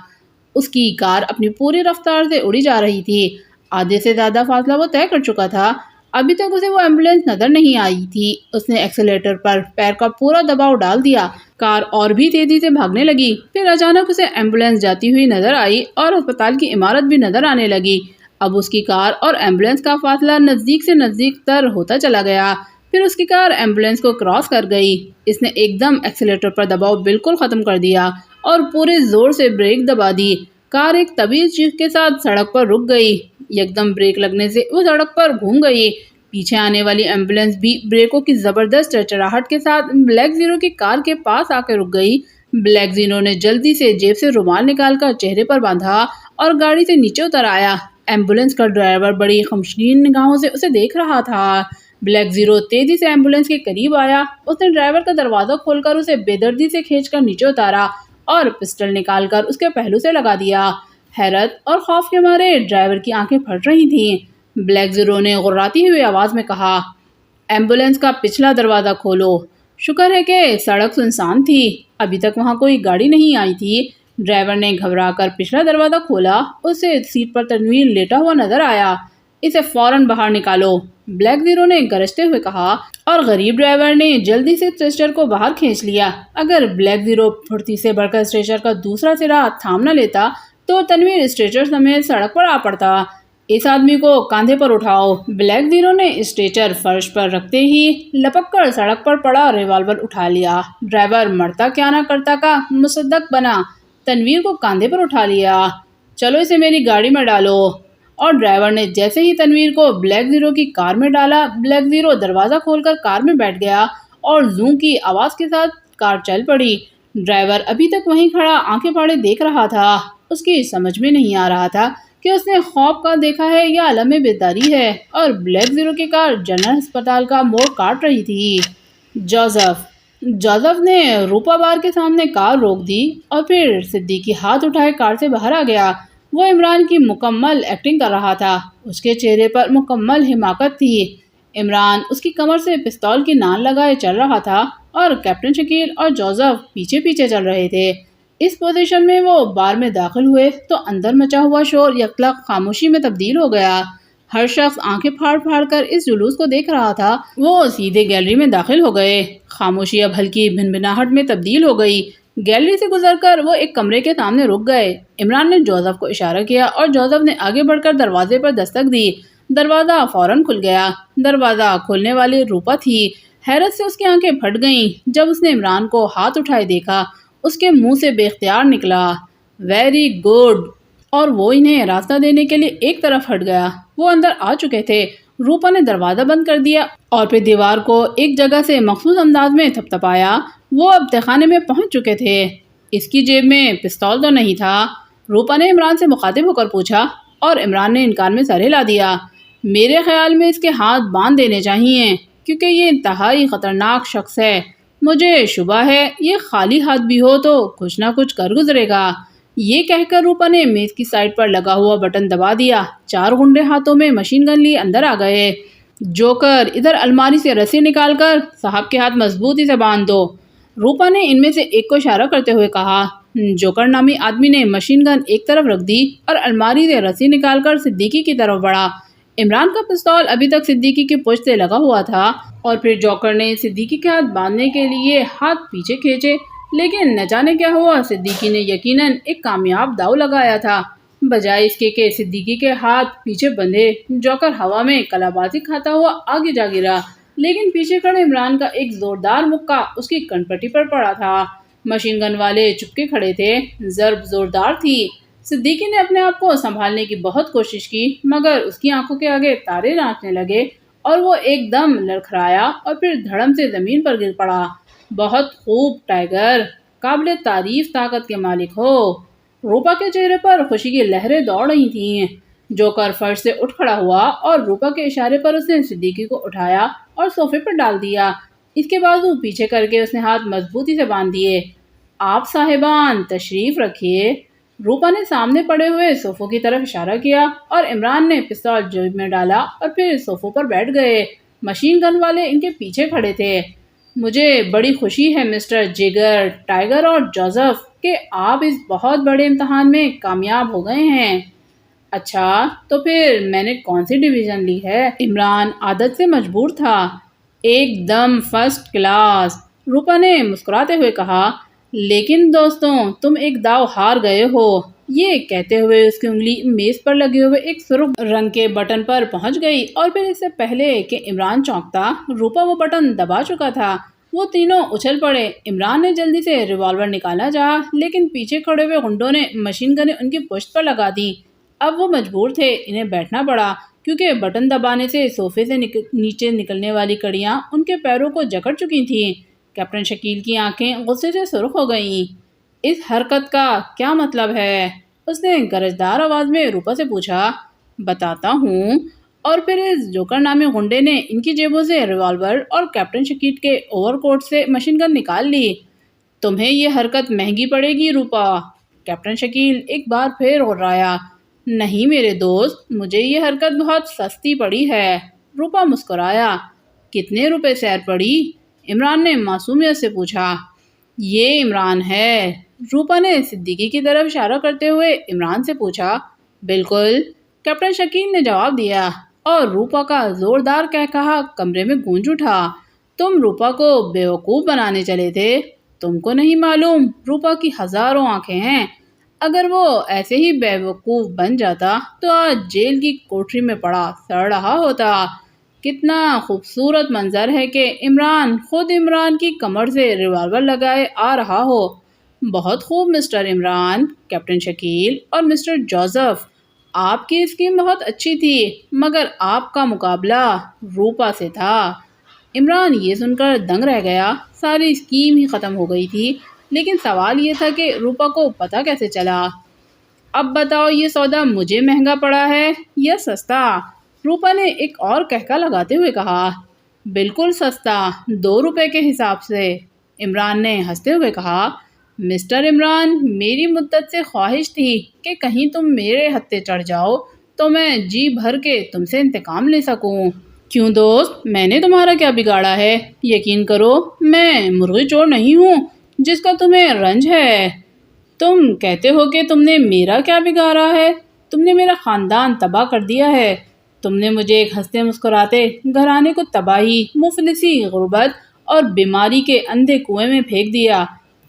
اس کی کار اپنی پوری رفتار سے اڑی جا رہی تھی۔ آدھے سے زیادہ فاصلہ وہ طے کر چکا تھا۔ ابھی تک اسے وہ ایمبولینس نظر نہیں آئی تھی۔ اس نے ایکسیلیٹر پر پیر کا پورا دباؤ ڈال دیا، کار اور بھی تیزی سے بھاگنے لگی۔ پھر اچانک اسے ایمبولینس جاتی ہوئی نظر آئی اور ہسپتال کی عمارت بھی نظر آنے لگی۔ اب اس کی کار اور ایمبولینس کا فاصلہ نزدیک سے نزدیک تر ہوتا چلا گیا۔ پھر اس کی کار ایمبولینس کو کراس کر گئی۔ اس نے ایک دم ایکسیلیٹر پر دباؤ بالکل ختم کر دیا اور پورے زور سے بریک دبا دی۔ کار ایک طویل چیخ کے ساتھ سڑک پر رک گئی۔ یکدم بریک لگنے سے وہ سڑک پر گھوم گئی۔ پیچھے آنے والی ایمبولینس بھی بریکوں کی زبردست چرچراہٹ کے ساتھ بلیک زیرو کی کار کے پاس آ کے رک گئی۔ بلیک زیرو نے جلدی سے جیب سے رومال نکال کر چہرے پر باندھا اور گاڑی سے نیچے اتر آیا۔ ایمبولینس کا ڈرائیور بڑی غمگین نگاہوں سے اسے دیکھ رہا تھا۔ بلیک زیرو تیزی سے ایمبولینس کے قریب آیا۔ اس نے ڈرائیور کا دروازہ کھول کر اسے بے دردی سے کھینچ کر نیچے اتارا اور پسٹل نکال کر اس کے پہلو سے لگا دیا۔ حیرت اور خوف کے مارے ڈرائیور کی آنکھیں پھٹ رہی تھیں۔ بلیک زیرو نے غراتی ہوئی آواز میں کہا، ایمبولینس کا پچھلا دروازہ کھولو۔ شکر ہے کہ سڑک سنسان تھی، ابھی تک وہاں کوئی گاڑی نہیں آئی تھی۔ ڈرائیور نے گھبرا کر پچھلا دروازہ کھولا۔ اسے سیٹ پر تنویر لیٹا ہوا نظر آیا۔ اسے فوراً باہر نکالو، بلیک زیرو نے گرجتے ہوئے کہا اور غریب ڈرائیور نے جلدی سے اسٹریچر کو باہر کھینچ لیا۔ اگر بلیک زیرو پھرتی سے بڑھ کر اسٹریچر کا دوسرا سرا تھام نہ لیتا تو تنویر اسٹریچر سمیت سڑک پر آ پڑتا۔ اس آدمی کو کاندھے پر اٹھاؤ۔ بلیک زیرو نے اسٹریچر فرش پر رکھتے ہی لپک کر سڑک پر پڑا ریوالور اٹھا لیا۔ ڈرائیور مرتا کیا نہ کرتا کا مصدق بنا، تنویر کو کاندھے پر اٹھا لیا۔ چلو اسے میری گاڑی میں ڈالو۔ اور ڈرائیور نے جیسے ہی تنویر کو بلیک زیرو کی کار میں ڈالا، بلیک زیرو دروازہ کھول کر کار میں بیٹھ گیا اور زوں کی آواز کے ساتھ کار چل پڑی۔ ڈرائیور ابھی تک وہیں کھڑا آنکھیں پھاڑے دیکھ رہا تھا۔ اس کی سمجھ میں نہیں آ رہا تھا کہ اس نے خواب کا دیکھا ہے یا عالم بیداری ہے، اور بلیک زیرو کی کار جنرل ہسپتال کا موڑ کاٹ رہی تھی۔ جوزف نے روپا بار کے سامنے کار روک دی اور پھر صدیقی ہاتھ اٹھائے کار سے باہر آ گیا۔ وہ عمران کی مکمل ایکٹنگ کر رہا تھا۔ اس کے چہرے پر مکمل حماقت تھی۔ عمران اس کی کمر سے پستول کی نال لگائے چل رہا تھا اور کیپٹن شکیل اور جوزف پیچھے پیچھے چل رہے تھے۔ اس پوزیشن میں وہ بار میں داخل ہوئے تو اندر مچا ہوا شور یکلق خاموشی میں تبدیل ہو گیا۔ ہر شخص آنکھیں پھاڑ پھاڑ کر اس جلوس کو دیکھ رہا تھا۔ وہ سیدھے گیلری میں داخل ہو گئے۔ خاموشی اب ہلکی بھنبھناہٹ میں تبدیل ہو گئی۔ گیلری سے گزر کر وہ ایک کمرے کے سامنے رک گئے۔ عمران نے جوزف کو اشارہ کیا اور جوزف نے آگے بڑھ کر دروازے پر دستک دی۔ دروازہ فوراً کھل گیا۔ دروازہ کھولنے والی روپا تھی۔ حیرت سے اس کی آنکھیں پھٹ گئیں جب اس نے عمران کو ہاتھ اٹھائے دیکھا۔ اس کے منہ سے بے اختیار نکلا، ویری گڈ، اور وہ انہیں راستہ دینے کے لیے ایک طرف ہٹ گیا۔ وہ اندر آ چکے تھے۔ روپا نے دروازہ بند کر دیا اور پھر دیوار کو ایک جگہ سے مخصوص انداز میں تھپ تھپایا۔ وہ اب تہخانے میں پہنچ چکے تھے۔ اس کی جیب میں پستول تو نہیں تھا؟ روپا نے عمران سے مخاطب ہو کر پوچھا اور عمران نے انکار میں سر ہلا دیا۔ میرے خیال میں اس کے ہاتھ باندھ دینے چاہیے کیونکہ یہ انتہائی خطرناک شخص ہے۔ مجھے شبہ ہے یہ خالی ہاتھ بھی ہو تو کچھ نہ کچھ کر گزرے گا۔ یہ کہہ کر روپا نے میز کی سائڈ پر لگا ہوا بٹن دبا دیا۔ 4 غنڈے ہاتھوں میں مشین گن لیے اندر آ گئے۔ جوکر، ادھر الماری سے رسی نکال کر صاحب کے ہاتھ مضبوطی سے باندھ دو۔ روپا نے ان میں سے ایک کو اشارہ کرتے ہوئے کہا۔ جوکر نامی آدمی نے مشین گن ایک طرف رکھ دی اور الماری سے رسی نکال کر صدیقی کی طرف بڑھا۔ عمران کا پستول ابھی تک صدیقی کی پشت سے لگا ہوا تھا اور پھر جوکر نے صدیقی کے ہاتھ باندھنے کے لیے ہاتھ پیچھے کھینچے، لیکن نہ جانے کیا ہوا، صدیقی نے یقیناً ایک کامیاب داؤ لگایا تھا۔ بجائے اس کے کہ صدیقی کے ہاتھ پیچھے بندھے، جوکر ہوا میں کلا بازی کھاتا ہوا آگے جا گرا، لیکن پیچھے کھڑے عمران کا ایک زوردار مکہ اس کی کن پٹی پر پڑا تھا۔ مشین گن والے چپکے کھڑے تھے، ضرب زوردار تھی۔ صدیقی نے اپنے آپ کو سنبھالنے کی بہت کوشش کی، مگر اس کی آنکھوں کے آگے تارے ناچنے لگے اور وہ ایک دم لڑکھڑایا اور پھر دھڑم سے زمین پر گر پڑا۔ بہت خوب ٹائیگر، قابل تعریف طاقت کے مالک ہو۔ روپا کے چہرے پر خوشی کی لہریں دوڑ رہی تھیں۔ جوکر فرش سے اٹھ کھڑا ہوا اور روپا کے اشارے پر اس نے صدیقی کو اٹھایا اور صوفے پر ڈال دیا۔ اس کے بازو پیچھے کر کے اس نے ہاتھ مضبوطی سے باندھ دیے۔ آپ صاحبان تشریف رکھیے۔ روپا نے سامنے پڑے ہوئے صوفوں کی طرف اشارہ کیا اور عمران نے پستول جیب میں ڈالا اور پھر صوفوں پر بیٹھ گئے۔ مشین گن والے ان کے پیچھے کھڑے تھے۔ مجھے بڑی خوشی ہے مسٹر جگر، ٹائیگر اور جوزف کہ آپ اس بہت بڑے امتحان میں کامیاب ہو گئے ہیں۔ اچھا، تو پھر میں نے کون سی ڈویژن لی ہے؟ عمران عادت سے مجبور تھا۔ ایک دم فرسٹ کلاس، روپا نے مسکراتے ہوئے کہا، لیکن دوستوں تم ایک داؤ ہار گئے ہو۔ یہ کہتے ہوئے اس کی انگلی میز پر لگے ہوئے ایک سرخ رنگ کے بٹن پر پہنچ گئی اور پھر اس سے پہلے کہ عمران چونکتا، روپا وہ بٹن دبا چکا تھا۔ وہ تینوں اچھل پڑے۔ عمران نے جلدی سے ریوالور نکالا چاہا، لیکن پیچھے کھڑے ہوئے گنڈوں نے مشین گنیں ان کی پشت پر لگا دی۔ اب وہ مجبور تھے، انہیں بیٹھنا پڑا، کیونکہ بٹن دبانے سے صوفے سے نیچے نکلنے والی کڑیاں ان کے پیروں کو جکڑ چکی تھیں۔ کیپٹن شکیل کی آنکھیں غصے سے سرخ ہو گئیں۔ اس حرکت کا کیا مطلب ہے؟ اس نے گرجدار آواز میں روپا سے پوچھا۔ بتاتا ہوں۔ اور پھر اس جوکر نامی غنڈے نے ان کی جیبوں سے ریوالور اور کیپٹن شکیل کے اوور کوٹ سے مشین گن نکال لی۔ تمہیں یہ حرکت مہنگی پڑے گی روپا۔ کیپٹن شکیل ایک بار پھر غرایا۔ نہیں میرے دوست، مجھے یہ حرکت بہت سستی پڑی ہے۔ روپا مسکرایا۔ کتنے روپے سیر پڑی؟ عمران نے معصومیت سے پوچھا۔ یہ عمران ہے، روپا نے صدیقی کی طرف اشارہ کرتے ہوئے عمران سے پوچھا۔ بالکل، کیپٹن شکیل نے جواب دیا اور روپا کا زوردار کہکہا کمرے میں گونج اٹھا۔ تم روپا کو بیوقوف بنانے چلے تھے؟ تم کو نہیں معلوم روپا کی ہزاروں آنکھیں ہیں۔ اگر وہ ایسے ہی بیوقوف بن جاتا تو آج جیل کی کوٹری میں پڑا سڑ رہا ہوتا۔ کتنا خوبصورت منظر ہے کہ عمران خود عمران کی کمر سے ریوالور لگائے آ رہا ہو۔ بہت خوب مسٹر عمران، کیپٹن شکیل اور مسٹر جوزف، آپ کی اسکیم بہت اچھی تھی، مگر آپ کا مقابلہ روپا سے تھا۔ عمران یہ سن کر دنگ رہ گیا۔ ساری اسکیم ہی ختم ہو گئی تھی، لیکن سوال یہ تھا کہ روپا کو پتہ کیسے چلا؟ اب بتاؤ یہ سودا مجھے مہنگا پڑا ہے یا سستا؟ روپا نے ایک اور کہکا لگاتے ہوئے کہا۔ بالکل سستا، 2 روپے کے حساب سے، عمران نے ہنستے ہوئے کہا۔ مسٹر عمران، میری مدت سے خواہش تھی کہ کہیں تم میرے ہتھے چڑھ جاؤ تو میں جی بھر کے تم سے انتقام لے سکوں۔ کیوں دوست، میں نے تمہارا کیا بگاڑا ہے؟ یقین کرو میں مرغی چور نہیں ہوں جس کا تمہیں رنج ہے۔ تم کہتے ہو کہ تم نے میرا کیا بگاڑا ہے؟ تم نے میرا خاندان تباہ کر دیا ہے۔ تم نے مجھے ایک ہنستے مسکراتے گھرانے کو تباہی، مفلسی، غربت اور بیماری کے اندھے کنویں میں پھینک دیا۔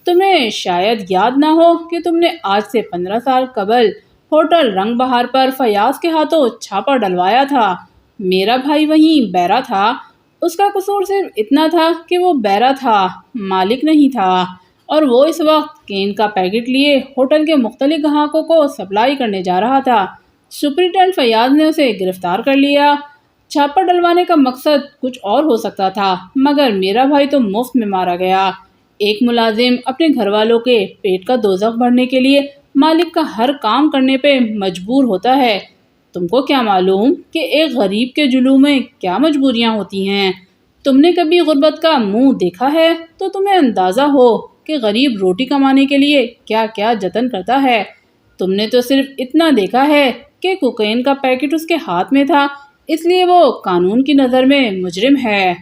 تمہیں شاید یاد نہ ہو کہ تم نے آج سے 15 سال قبل ہوٹل رنگ بہار پر فیاض کے ہاتھوں چھاپا ڈلوایا تھا۔ میرا بھائی وہیں بیرا تھا۔ اس کا قصور صرف اتنا تھا کہ وہ بیرا تھا، مالک نہیں تھا، اور وہ اس وقت کین کا پیکٹ لیے ہوٹل کے مختلف گاہکوں کو سپلائی کرنے جا رہا تھا۔ سپرنٹینڈنٹ فیاض نے اسے گرفتار کر لیا۔ چھاپا ڈلوانے کا مقصد کچھ اور ہو سکتا تھا، مگر میرا بھائی تو مفت میں مارا گیا۔ ایک ملازم اپنے گھر والوں کے پیٹ کا دوزخ بھرنے کے لیے مالک کا ہر کام کرنے پہ مجبور ہوتا ہے۔ تم کو کیا معلوم کہ ایک غریب کے جلوم میں کیا مجبوریاں ہوتی ہیں؟ تم نے کبھی غربت کا منہ دیکھا ہے تو تمہیں اندازہ ہو کہ غریب روٹی کمانے کے لیے کیا کیا جتن کرتا ہے۔ تم نے تو صرف اتنا دیکھا ہے کہ کوکین کا پیکٹ اس کے ہاتھ میں تھا، اس لیے وہ قانون کی نظر میں مجرم ہے۔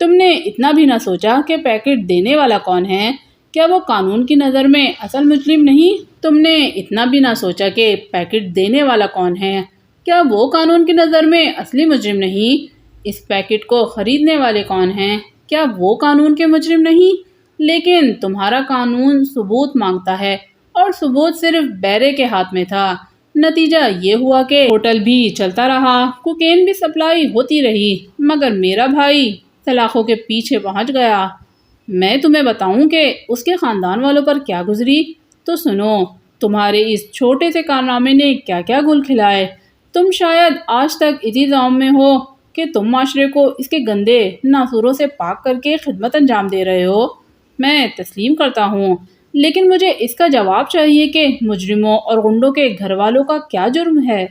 تم نے اتنا بھی نہ سوچا کہ پیکٹ دینے والا کون ہے۔ کیا وہ قانون کی نظر میں اصل مجرم نہیں؟ تم نے اتنا بھی نہ سوچا کہ پیکٹ دینے والا کون ہے؟ کیا وہ قانون کی نظر میں اصلی مجرم نہیں؟ اس پیکٹ کو خریدنے والے کون ہیں؟ کیا وہ قانون کے مجرم نہیں؟ لیکن تمہارا قانون ثبوت مانگتا ہے، اور ثبوت صرف بیرے کے ہاتھ میں تھا۔ نتیجہ یہ ہوا کہ ہوٹل بھی چلتا رہا، کوکین بھی سپلائی ہوتی رہی، مگر میرا بھائی سلاخوں کے پیچھے پہنچ گیا۔ میں تمہیں بتاؤں کہ اس کے خاندان والوں پر کیا گزری؟ تو سنو، تمہارے اس چھوٹے سے کارنامے نے کیا کیا گل کھلائے۔ تم شاید آج تک اسی ذوم میں ہو کہ تم معاشرے کو اس کے گندے ناصوروں سے پاک کر کے خدمت انجام دے رہے ہو۔ میں تسلیم کرتا ہوں، لیکن مجھے اس کا جواب چاہیے کہ مجرموں اور غنڈوں کے گھر والوں کا کیا جرم ہے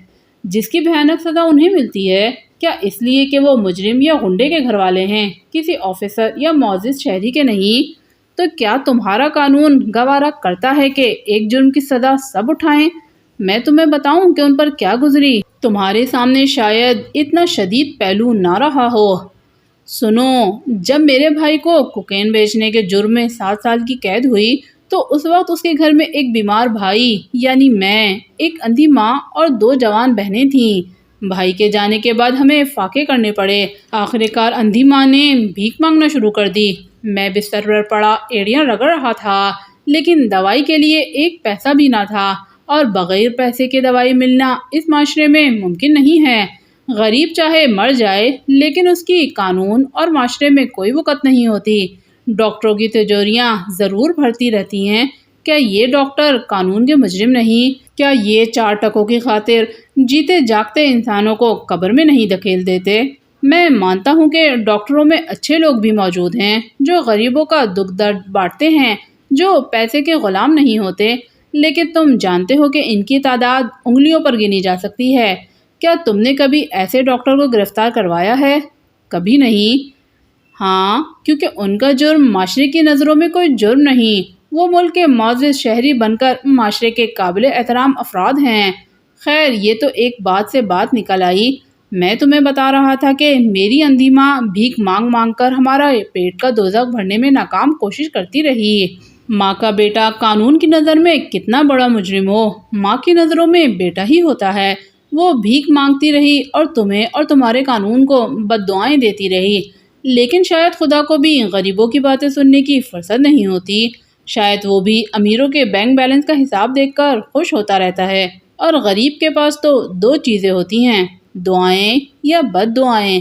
جس کی بھیانک سزا انہیں ملتی ہے؟ کیا اس لیے کہ وہ مجرم یا غنڈے کے گھر والے ہیں، کسی آفیسر یا معزز شہری کے نہیں؟ تو کیا تمہارا قانون گوارا کرتا ہے کہ ایک جرم کی سزا سب اٹھائیں؟ میں تمہیں بتاؤں کہ ان پر کیا گزری؟ تمہارے سامنے شاید اتنا شدید پہلو نہ رہا ہو۔ سنو، جب میرے بھائی کو کوکین بیچنے کے جرم میں 7 سال کی قید ہوئی تو اس وقت اس کے گھر میں ایک بیمار بھائی یعنی میں، ایک اندھی ماں اور 2 جوان بہنیں تھیں۔ بھائی کے جانے کے بعد ہمیں فاقے کرنے پڑے۔ آخر کار اندھی ماں نے بھیک مانگنا شروع کر دی۔ میں بستر پر پڑا ایڑیاں رگڑ رہا تھا، لیکن دوائی کے لیے 1 پیسہ بھی نہ تھا، اور بغیر پیسے کے دوائی ملنا اس معاشرے میں ممکن نہیں ہے۔ غریب چاہے مر جائے، لیکن اس کی قانون اور معاشرے میں کوئی وقت نہیں ہوتی۔ ڈاکٹروں کی تجوریاں ضرور بھرتی رہتی ہیں، کیا یہ ڈاکٹر قانون کے مجرم نہیں؟ کیا یہ 4 ٹکوں کی خاطر جیتے جاگتے انسانوں کو قبر میں نہیں دھکیل دیتے؟ میں مانتا ہوں کہ ڈاکٹروں میں اچھے لوگ بھی موجود ہیں جو غریبوں کا دکھ درد بانٹتے ہیں، جو پیسے کے غلام نہیں ہوتے، لیکن تم جانتے ہو کہ ان کی تعداد انگلیوں پر گنی جا سکتی ہے۔ کیا تم نے کبھی ایسے ڈاکٹر کو گرفتار کروایا ہے؟ کبھی نہیں۔ ہاں، کیونکہ ان کا جرم معاشرے کی نظروں میں کوئی جرم نہیں، وہ ملک کے معزز شہری بن کر معاشرے کے قابل احترام افراد ہیں۔ خیر، یہ تو ایک بات سے بات نکل آئی۔ میں تمہیں بتا رہا تھا کہ میری اندھی ماں بھیک مانگ مانگ کر ہمارا پیٹ کا دوزخ بھرنے میں ناکام کوشش کرتی رہی۔ ماں کا بیٹا قانون کی نظر میں کتنا بڑا مجرم ہو، ماں کی نظروں میں بیٹا ہی ہوتا ہے۔ وہ بھیک مانگتی رہی اور تمہیں اور تمہارے قانون کو بد دعائیں دیتی رہی، لیکن شاید خدا کو بھی غریبوں کی باتیں سننے کی فرصت نہیں ہوتی۔ شاید وہ بھی امیروں کے بینک بیلنس کا حساب دیکھ کر خوش ہوتا رہتا ہے، اور غریب کے پاس تو 2 چیزیں ہوتی ہیں، دعائیں یا بد دعائیں۔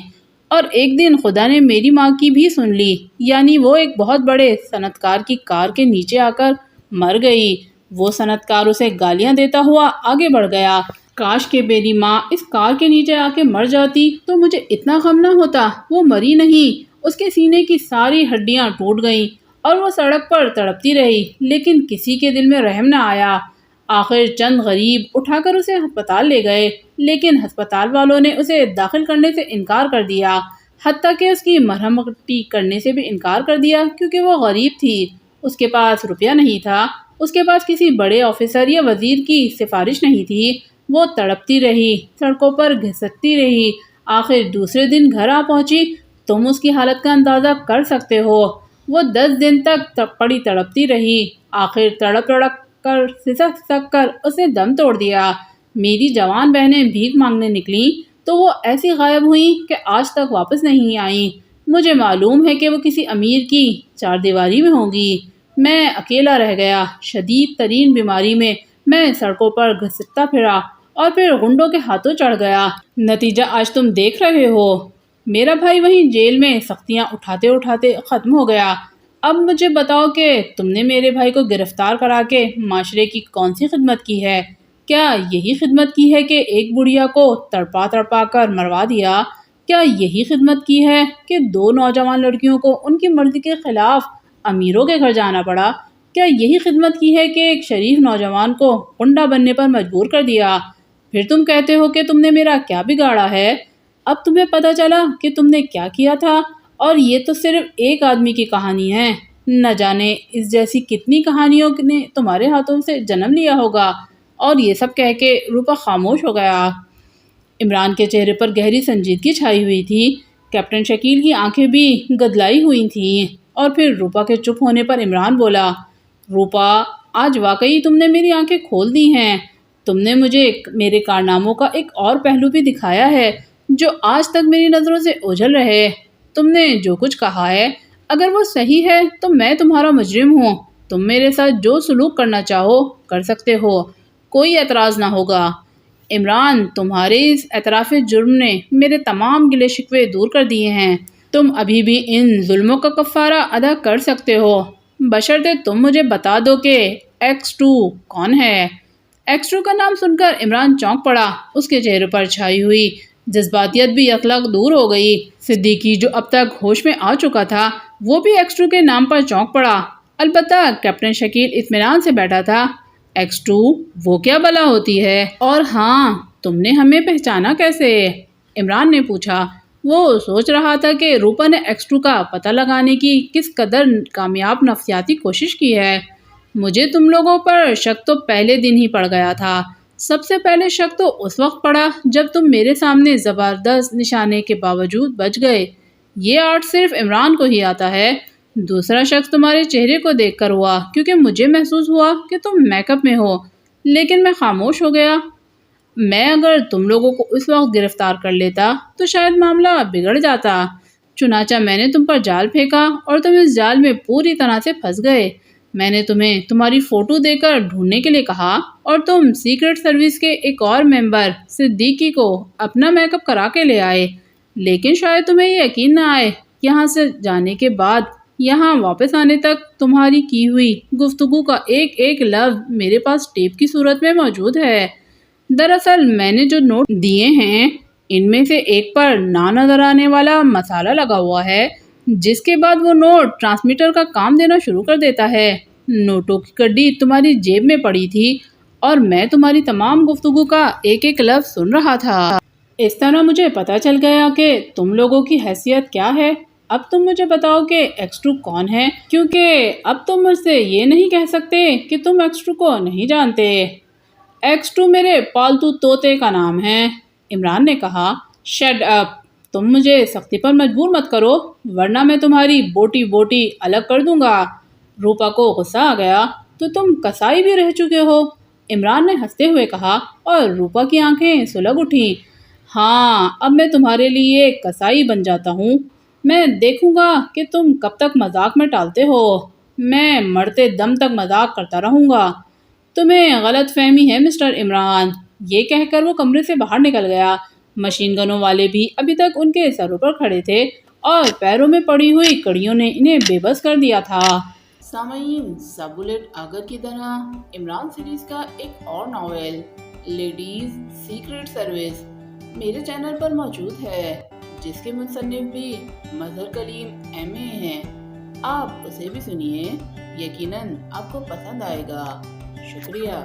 اور ایک دن خدا نے میری ماں کی بھی سن لی، یعنی وہ ایک بہت بڑے صنعت کار کی کار کے نیچے آ کر مر گئی۔ وہ صنعت کار اسے گالیاں دیتا ہوا آگے بڑھ گیا۔ کاش کہ میری ماں اس کار کے نیچے آ کے مر جاتی تو مجھے اتنا غم نہ ہوتا۔ وہ مری نہیں، اس کے سینے کی ساری ہڈیاں ٹوٹ گئیں اور وہ سڑک پر تڑپتی رہی، لیکن کسی کے دل میں رحم نہ آیا۔ آخر چند غریب اٹھا کر اسے ہسپتال لے گئے، لیکن ہسپتال والوں نے اسے داخل کرنے سے انکار کر دیا، حتیٰ کہ اس کی مرہم پٹی کرنے سے بھی انکار کر دیا، کیونکہ وہ غریب تھی، اس کے پاس روپیہ نہیں تھا، اس کے پاس کسی بڑے آفیسر یا وزیر کی سفارش نہیں تھی۔ وہ تڑپتی رہی، سڑکوں پر گھسٹتی رہی، آخر دوسرے دن گھر آ پہنچی۔ تم اس کی حالت کا اندازہ کر سکتے ہو۔ وہ 10 دن تک پڑی تڑپتی رہی، آخر تڑپ تڑپ کر سسک سسک کر اس نے دم توڑ دیا۔ میری جوان بہنیں بھیک مانگنے نکلیں تو وہ ایسی غائب ہوئیں کہ آج تک واپس نہیں آئیں۔ مجھے معلوم ہے کہ وہ کسی امیر کی 4 دیواری میں ہوں گی۔ میں اکیلا رہ گیا، شدید ترین بیماری میں۔ میں سڑکوں پر گھسٹتا پھرا اور پھر غنڈوں کے ہاتھوں چڑھ گیا۔ نتیجہ آج تم دیکھ رہے ہو۔ میرا بھائی وہیں جیل میں سختیاں اٹھاتے اٹھاتے ختم ہو گیا۔ اب مجھے بتاؤ کہ تم نے میرے بھائی کو گرفتار کرا کے معاشرے کی کون سی خدمت کی ہے؟ کیا یہی خدمت کی ہے کہ ایک بڑھیا کو تڑپا تڑپا کر مروا دیا؟ کیا یہی خدمت کی ہے کہ 2 نوجوان لڑکیوں کو ان کی مرضی کے خلاف امیروں کے گھر جانا پڑا؟ کیا یہی خدمت کی ہے کہ ایک شریف نوجوان کو غنڈہ بننے پر مجبور کر دیا؟ پھر تم کہتے ہو کہ تم نے میرا کیا بگاڑا ہے؟ اب تمہیں پتہ چلا کہ تم نے کیا کیا تھا، اور یہ تو صرف ایک آدمی کی کہانی ہے، نہ جانے اس جیسی کتنی کہانیوں نے تمہارے ہاتھوں سے جنم لیا ہوگا۔ اور یہ سب کہہ کے روپا خاموش ہو گیا۔ عمران کے چہرے پر گہری سنجیدگی چھائی ہوئی تھی، کیپٹن شکیل کی آنکھیں بھی گدلائی ہوئی تھیں، اور پھر روپا کے چپ ہونے پر عمران بولا، روپا، آج واقعی تم نے میری آنکھیں کھول دی ہیں۔ تم نے مجھے میرے کارناموں کا ایک اور پہلو بھی دکھایا ہے جو آج تک میری نظروں سے اوجھل رہے۔ تم نے جو کچھ کہا ہے اگر وہ صحیح ہے تو میں تمہارا مجرم ہوں۔ تم میرے ساتھ جو سلوک کرنا چاہو کر سکتے ہو، کوئی اعتراض نہ ہوگا۔ عمران، تمہارے اس اعتراف جرم نے میرے تمام گلے شکوے دور کر دیے ہیں۔ تم ابھی بھی ان ظلموں کا کفارہ ادا کر سکتے ہو، بشرطے تم مجھے بتا دو کہ X2 کون ہے۔ X2 کا نام سن کر عمران چونک پڑا، اس کے چہرے پر چھائی ہوئی جذباتیت بھی یکلخت دور ہو گئی۔ صدیقی جو اب تک ہوش میں آ چکا تھا وہ بھی X2 کے نام پر چونک پڑا، البتہ کیپٹن شکیل اطمینان سے بیٹھا تھا۔ X2 وہ کیا بلا ہوتی ہے؟ اور ہاں، تم نے ہمیں پہچانا کیسے؟ عمران نے پوچھا۔ وہ سوچ رہا تھا کہ روپا نے X2 کا پتہ لگانے کی کس قدر کامیاب نفسیاتی کوشش کی ہے۔ مجھے تم لوگوں پر شک تو پہلے دن ہی پڑ گیا تھا۔ سب سے پہلے شک تو اس وقت پڑا جب تم میرے سامنے زبردست نشانے کے باوجود بچ گئے۔ یہ آرٹ صرف عمران کو ہی آتا ہے۔ دوسرا شخص تمہارے چہرے کو دیکھ کر ہوا، کیونکہ مجھے محسوس ہوا کہ تم میک اپ میں ہو، لیکن میں خاموش ہو گیا۔ میں اگر تم لوگوں کو اس وقت گرفتار کر لیتا تو شاید معاملہ بگڑ جاتا، چنانچہ میں نے تم پر جال پھینکا اور تم اس جال میں پوری طرح سے پھنس گئے۔ میں نے تمہیں تمہاری فوٹو دے کر ڈھونڈنے کے لیے کہا اور تم سیکرٹ سروس کے ایک اور ممبر صدیقی کو اپنا میک اپ کرا کے لے آئے، لیکن شاید تمہیں یہ یقین نہ آئے، یہاں سے جانے کے بعد یہاں واپس آنے تک تمہاری کی ہوئی گفتگو کا ایک ایک لفظ میرے پاس ٹیپ کی صورت میں موجود ہے۔ دراصل میں نے جو نوٹ دیے ہیں ان میں سے ایک پر نہ نظر آنے والا مسالہ لگا ہوا ہے، جس کے بعد وہ نوٹ ٹرانسمیٹر کا کام دینا شروع کر دیتا ہے۔ نوٹوں کی کڈی تمہاری جیب میں پڑی تھی اور میں تمہاری تمام گفتگو کا ایک ایک لفظ سن رہا تھا۔ اس طرح مجھے پتہ چل گیا کہ تم لوگوں کی حیثیت کیا ہے۔ اب تم مجھے بتاؤ کہ X2 کون ہے، کیونکہ اب تم مجھ سے یہ نہیں کہہ سکتے کہ تم X2 کو نہیں جانتے۔ X2 میرے پالتو طوطے کا نام ہے، عمران نے کہا۔ شٹ اپ، تم مجھے سختی پر مجبور مت کرو ورنہ میں تمہاری بوٹی بوٹی الگ کر دوں گا۔ روپا کو غصہ آ گیا۔ تو تم کسائی بھی رہ چکے ہو، عمران نے ہنستے ہوئے کہا، اور روپا کی آنکھیں سلگ اٹھیں۔ ہاں، اب میں تمہارے لیے کسائی بن جاتا ہوں۔ میں دیکھوں گا کہ تم کب تک مذاق میں ٹالتے ہو۔ میں مرتے دم تک مذاق کرتا رہوں گا۔ تمہیں غلط فہمی ہے مسٹر عمران۔ یہ کہہ کر وہ کمرے سے باہر نکل گیا۔ مشین گنوں والے بھی ابھی تک ان کے سروں پر کھڑے تھے اور پیروں میں پڑی ہوئی کڑیوں نے انہیں بے بس کر دیا تھا۔ سامعین، سب بلیٹ آگر کی طرح عمران سیریز کا ایک اور ناول لیڈیز سیکرٹ سروس میرے چینل پر موجود ہے، جس کے مصنف بھی مظہر کلیم MA ہیں۔ آپ اسے بھی سنیے، یقیناً آپ کو پسند آئے گا۔ شکریہ۔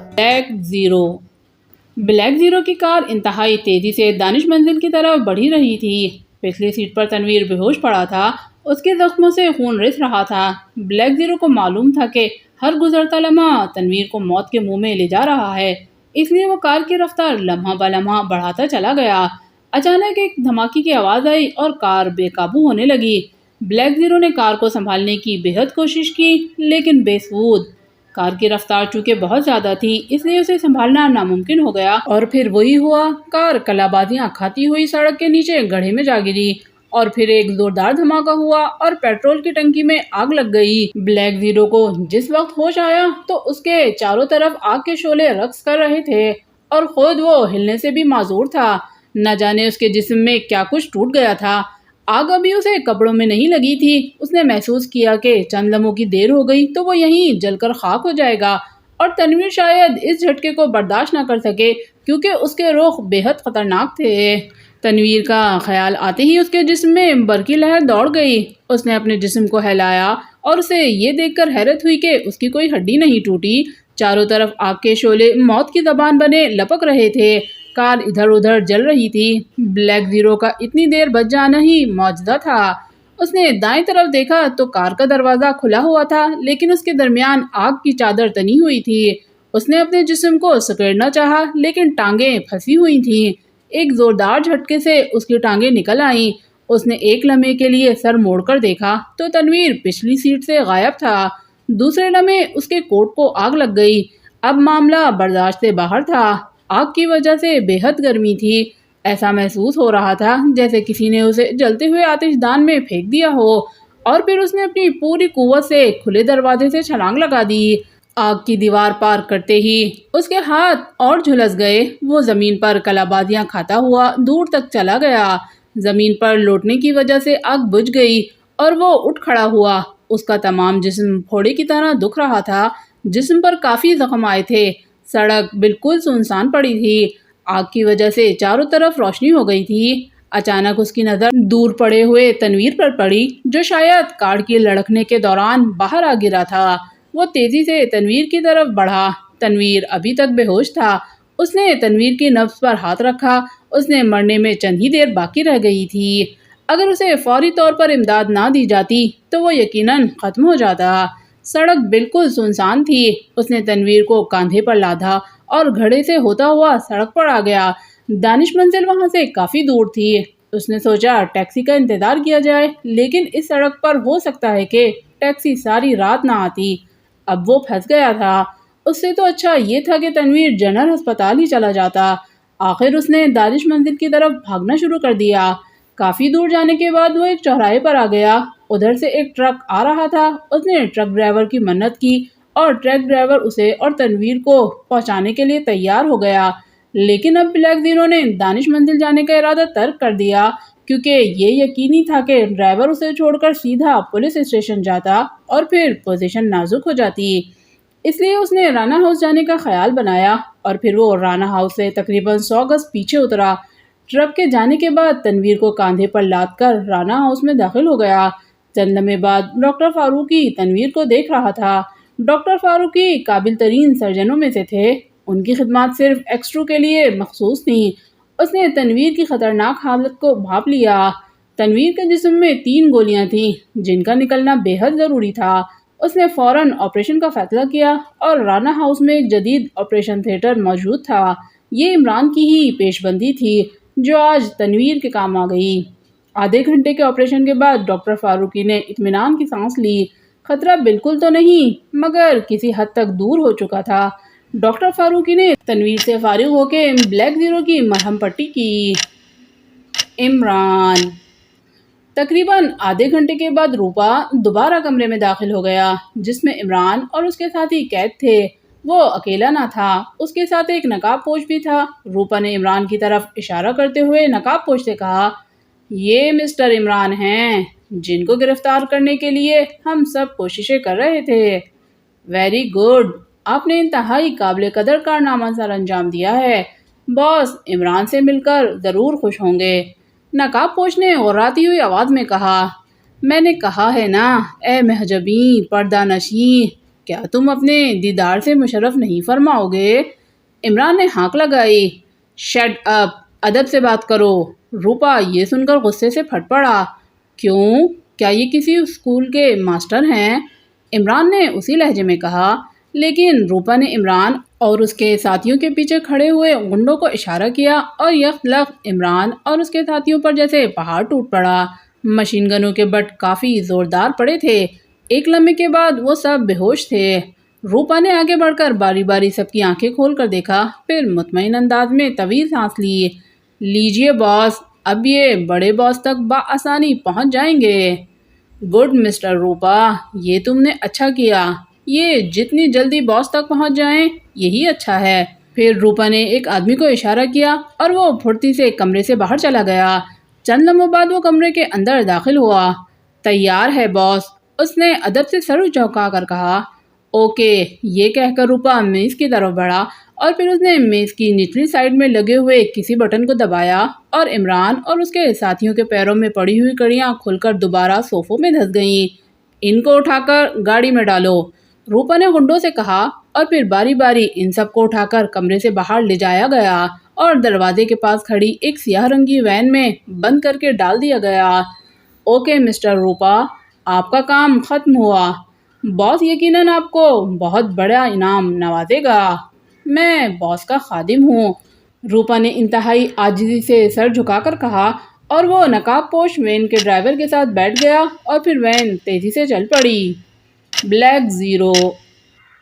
بلیک زیرو کی کار انتہائی تیزی سے دانش منزل کی طرف بڑھی رہی تھی۔ پچھلی سیٹ پر تنویر بے ہوش پڑا تھا، اس کے زخموں سے خون رس رہا تھا۔ بلیک زیرو کو معلوم تھا کہ ہر گزرتا لمحہ تنویر کو موت کے منہ میں لے جا رہا ہے، اس لیے وہ کار کی رفتار لمحہ بہ لمحہ بڑھاتا چلا گیا۔ اچانک ایک دھماکے کی آواز آئی اور کار بے قابو ہونے لگی۔ بلیک زیرو نے کار کو سنبھالنے کی بے حد کوشش کی، لیکن بے سود۔ کار کی رفتار چونکہ بہت زیادہ تھی، اس لیے اسے سنبھالنا ناممکن ہو گیا، اور پھر وہی ہوا۔ کار کلابازیاں کھاتی ہوئی سڑک کے نیچے گڑھے میں جا گری، اور پھر ایک زوردار دھماکہ ہوا اور پیٹرول کی ٹنکی میں آگ لگ گئی۔ بلیک زیرو کو جس وقت ہوش آیا تو اس کے چاروں طرف آگ کے شعلے رقص کر رہے تھے، اور خود وہ ہلنے سے بھی معذور تھا۔ نہ جانے اس کے جسم میں کیا کچھ ٹوٹ گیا تھا۔ آگ ابھی اسے کپڑوں میں نہیں لگی تھی۔ اس نے محسوس کیا کہ چند لمحوں کی دیر ہو گئی تو وہ یہیں جل کر خاک ہو جائے گا، اور تنویر شاید اس جھٹکے کو برداشت نہ کر سکے، کیونکہ اس کے رخ بے حد خطرناک تھے۔ تنویر کا خیال آتے ہی اس کے جسم میں برقی لہر دوڑ گئی۔ اس نے اپنے جسم کو ہلایا اور اسے یہ دیکھ کر حیرت ہوئی کہ اس کی کوئی ہڈی نہیں ٹوٹی۔ چاروں طرف آگ کے شعلے موت کی زبان بنے لپک رہے تھے۔ کار ادھر ادھر جل رہی تھی۔ بلیک زیرو کا اتنی دیر بچ جانا ہی معجزہ تھا۔ اس نے دائیں طرف دیکھا تو کار کا دروازہ کھلا ہوا تھا، لیکن اس کے درمیان آگ کی چادر تنی ہوئی تھی۔ اس نے اپنے جسم کو سکیڑنا چاہا، لیکن ٹانگیں پھنسی ہوئی تھیں۔ ایک زوردار جھٹکے سے اس کی ٹانگیں نکل آئیں۔ اس نے ایک لمحے کے لیے سر موڑ کر دیکھا تو تنویر پچھلی سیٹ سے غائب تھا۔ دوسرے لمحے اس کے کوٹ کو آگ لگ گئی۔ اب معاملہ برداشت سے باہر تھا۔ آگ کی وجہ سے بے حد گرمی تھی۔ ایسا محسوس ہو رہا تھا جیسے کسی نے اسے جلتے ہوئے آتش دان میں پھینک دیا ہو، اور پھر اس نے اپنی پوری قوت سے کھلے دروازے سے چھلانگ لگا دی۔ آگ کی دیوار پار کرتے ہی اس کے ہاتھ اور جھلس گئے۔ وہ زمین پر کلابازیاں کھاتا ہوا دور تک چلا گیا۔ زمین پر لوٹنے کی وجہ سے آگ بجھ گئی اور وہ اٹھ کھڑا ہوا۔ اس کا تمام جسم پھوڑے کی طرح دکھ رہا تھا۔ جسم پر کافی زخم آئے تھے۔ سڑک بالکل سنسان پڑی تھی۔ آگ کی وجہ سے چاروں طرف روشنی ہو گئی تھی۔ اچانک اس کی نظر دور پڑے ہوئے تنویر پر پڑی، جو شاید کار کی لڑکنے کے دوران باہر آ گرا تھا۔ وہ تیزی سے تنویر کی طرف بڑھا۔ تنویر ابھی تک بے ہوش تھا۔ اس نے تنویر کی نبض پر ہاتھ رکھا۔ اس نے مرنے میں چند ہی دیر باقی رہ گئی تھی۔ اگر اسے فوری طور پر امداد نہ دی جاتی تو وہ یقیناً ختم ہو جاتا۔ سڑک بالکل سنسان تھی۔ اس نے تنویر کو کاندھے پر لادھا اور گھڑے سے ہوتا ہوا سڑک پر آ گیا۔ دانش منزل وہاں سے کافی دور تھی۔ اس نے سوچا ٹیکسی کا انتظار کیا جائے، لیکن اس سڑک پر ہو سکتا ہے کہ ٹیکسی ساری رات نہ آتی۔ اب وہ پھنس گیا تھا۔ اس سے تو اچھا یہ تھا کہ تنویر جنرل ہسپتال ہی چلا جاتا۔ آخر اس نے دانش منزل کی طرف بھاگنا شروع کر دیا۔ کافی دور جانے کے بعد وہ ایک چوراہے پر آ گیا۔ ادھر سے ایک ٹرک آ رہا تھا۔ اس نے ٹرک ڈرائیور کی منت کی اور ٹرک ڈرائیور اسے اور تنویر کو پہنچانے کے لیے تیار ہو گیا۔ لیکن اب بلیک زیرو نے دانش منزل جانے کا ارادہ ترک کر دیا، کیونکہ یہ یقینی تھا کہ ڈرائیور اسے چھوڑ کر سیدھا پولیس اسٹیشن جاتا اور پھر پوزیشن نازک ہو جاتی۔ اس لیے اس نے رانا ہاؤس جانے کا خیال بنایا اور پھر وہ رانا ہاؤس سے تقریباً 100 گز پیچھے اترا۔ ٹرک کے جانے کے بعد تنویر کو کاندھے پر لاد کر رانا ہاؤس میں داخل ہو گیا۔ چند لمحے بعد ڈاکٹر فاروقی تنویر کو دیکھ رہا تھا۔ ڈاکٹر فاروقی قابل ترین سرجنوں میں سے تھے۔ ان کی خدمات صرف ایکسرو کے لیے مخصوص تھیں۔ اس نے تنویر کی خطرناک حالت کو بھانپ لیا۔ تنویر کے جسم میں 3 گولیاں تھیں جن کا نکلنا بے حد ضروری تھا۔ اس نے فوراً آپریشن کا فیصلہ کیا اور رانا ہاؤس میں ایک جدید آپریشن تھیٹر موجود تھا۔ یہ عمران کی ہی پیش بندی تھی جو آج تنویر کے کام آ گئی۔ آدھے گھنٹے کے آپریشن کے بعد ڈاکٹر فاروقی نے اطمینان کی سانس لی۔ خطرہ بالکل تو نہیں، مگر کسی حد تک دور ہو چکا تھا۔ ڈاکٹر فاروقی نے تنویر سے فارغ ہو کے بلیک زیرو کی مرہم پٹی کی۔ عمران تقریباً آدھے گھنٹے کے بعد روپا دوبارہ کمرے میں داخل ہو گیا جس میں عمران اور اس کے ساتھی قید تھے۔ وہ اکیلا نہ تھا، اس کے ساتھ ایک نقاب پوش بھی تھا۔ روپا نے عمران کی طرف اشارہ کرتے ہوئے نقاب پوش سے کہا، یہ مسٹر عمران ہیں جن کو گرفتار کرنے کے لیے ہم سب کوششیں کر رہے تھے۔ ویری گڈ، آپ نے انتہائی قابل قدر کارنامہ سر انجام دیا ہے۔ باس عمران سے مل کر ضرور خوش ہوں گے۔ نقاب پوش نے غراتی ہوئی آواز میں کہا، میں نے کہا ہے نا اے محجبین پردہ نشین، کیا تم اپنے دیدار سے مشرف نہیں فرماؤ گے؟ عمران نے ہانک لگائی، شٹ اپ، ادب سے بات کرو۔ روپا یہ سن کر غصے سے پھٹ پڑا، کیوں؟ کیا یہ کسی اسکول کے ماسٹر ہیں؟ عمران نے اسی لہجے میں کہا، لیکن روپا نے عمران اور اس کے ساتھیوں کے پیچھے کھڑے ہوئے غنڈوں کو اشارہ کیا اور یکلخت عمران اور اس کے ساتھیوں پر جیسے پہاڑ ٹوٹ پڑا۔ مشین گنوں کے بٹ کافی زوردار پڑے تھے۔ ایک لمحے کے بعد وہ سب بے ہوش تھے۔ روپا نے آگے بڑھ کر باری باری سب کی آنکھیں کھول کر دیکھا، پھر مطمئن انداز میں طویل سانس لی۔ لیجئے باس، اب یہ بڑے باس تک بآسانی پہنچ جائیں گے۔ گڈ مسٹر روپا، یہ تم نے اچھا کیا۔ یہ جتنی جلدی باس تک پہنچ جائیں یہی اچھا ہے۔ پھر روپا نے ایک آدمی کو اشارہ کیا اور وہ پھرتی سے کمرے سے باہر چلا گیا۔ چند لمحوں بعد وہ کمرے کے اندر داخل ہوا۔ تیار ہے باس، اس نے ادب سے سر جھکا کر کہا۔ اوکے، یہ کہہ کر روپا میز کی طرف بڑھا اور پھر اس نے میز کی نچلی سائڈ میں لگے ہوئے کسی بٹن کو دبایا اور عمران اور اس کے ساتھیوں کے پیروں میں پڑی ہوئی کڑیاں کھل کر دوبارہ صوفوں میں دھس گئیں۔ ان کو اٹھا کر گاڑی میں ڈالو، روپا نے غنڈوں سے کہا، اور پھر باری باری ان سب کو اٹھا کر کمرے سے باہر لے جایا گیا اور دروازے کے پاس کھڑی ایک سیاہ رنگی وین میں بند کر کے ڈال دیا گیا۔ اوکے مسٹر روپا، آپ کا کام ختم ہوا۔ باس یقیناً آپ کو بہت بڑا انعام نوازے گا۔ میں باس کا خادم ہوں، روپا نے انتہائی عاجزی سے سر جھکا کر کہا، اور وہ نقاب پوش وین کے ڈرائیور کے ساتھ بیٹھ گیا اور پھر وین تیزی سے چل پڑی۔ Black zero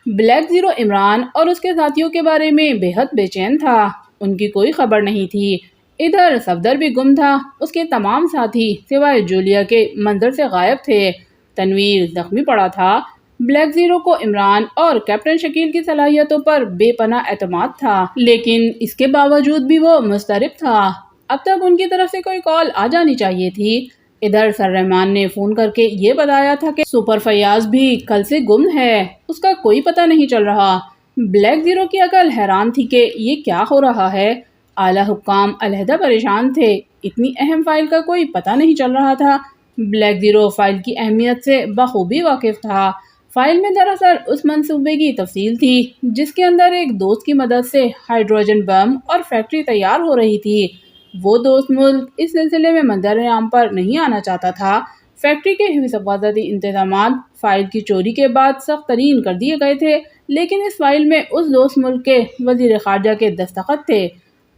black zero Imran اور اس کے ساتھیوں کے بارے میں بے حد بے چین تھا۔ ان کی کوئی خبر نہیں تھی۔ ادھر صفدر بھی گم تھا۔ اس کے تمام ساتھی سوائے جولیا کے منظر سے غائب تھے۔ تنویر زخمی پڑا تھا۔ بلیک زیرو کو عمران اور کیپٹن شکیل کی صلاحیتوں پر بے پناہ اعتماد تھا، لیکن اس کے باوجود بھی وہ مضطرب تھا۔ اب تک ان کی طرف سے کوئی کال آ جانی چاہیے تھی۔ ادھر سر رحمان نے فون کر کے یہ بتایا تھا کہ سپر فیاض بھی کل سے گم ہے، اس کا کوئی پتہ نہیں چل رہا۔ بلیک زیرو کی عقل حیران تھی کہ یہ کیا ہو رہا ہے۔ اعلیٰ حکام علیحدہ پریشان تھے، اتنی اہم فائل کا کوئی پتہ نہیں چل رہا تھا۔ بلیک زیرو فائل کی اہمیت سے بخوبی واقف تھا۔ فائل میں دراصل اس منصوبے کی تفصیل تھی جس کے اندر ایک دوست کی مدد سے ہائیڈروجن بم اور فیکٹری تیار ہو رہی تھی۔ وہ دوست ملک اس سلسلے میں منظر عام پر نہیں آنا چاہتا تھا۔ فیکٹری کے حفاظتی انتظامات فائل کی چوری کے بعد سخت ترین کر دیے گئے تھے، لیکن اس فائل میں اس دوست ملک کے وزیر خارجہ کے دستخط تھے۔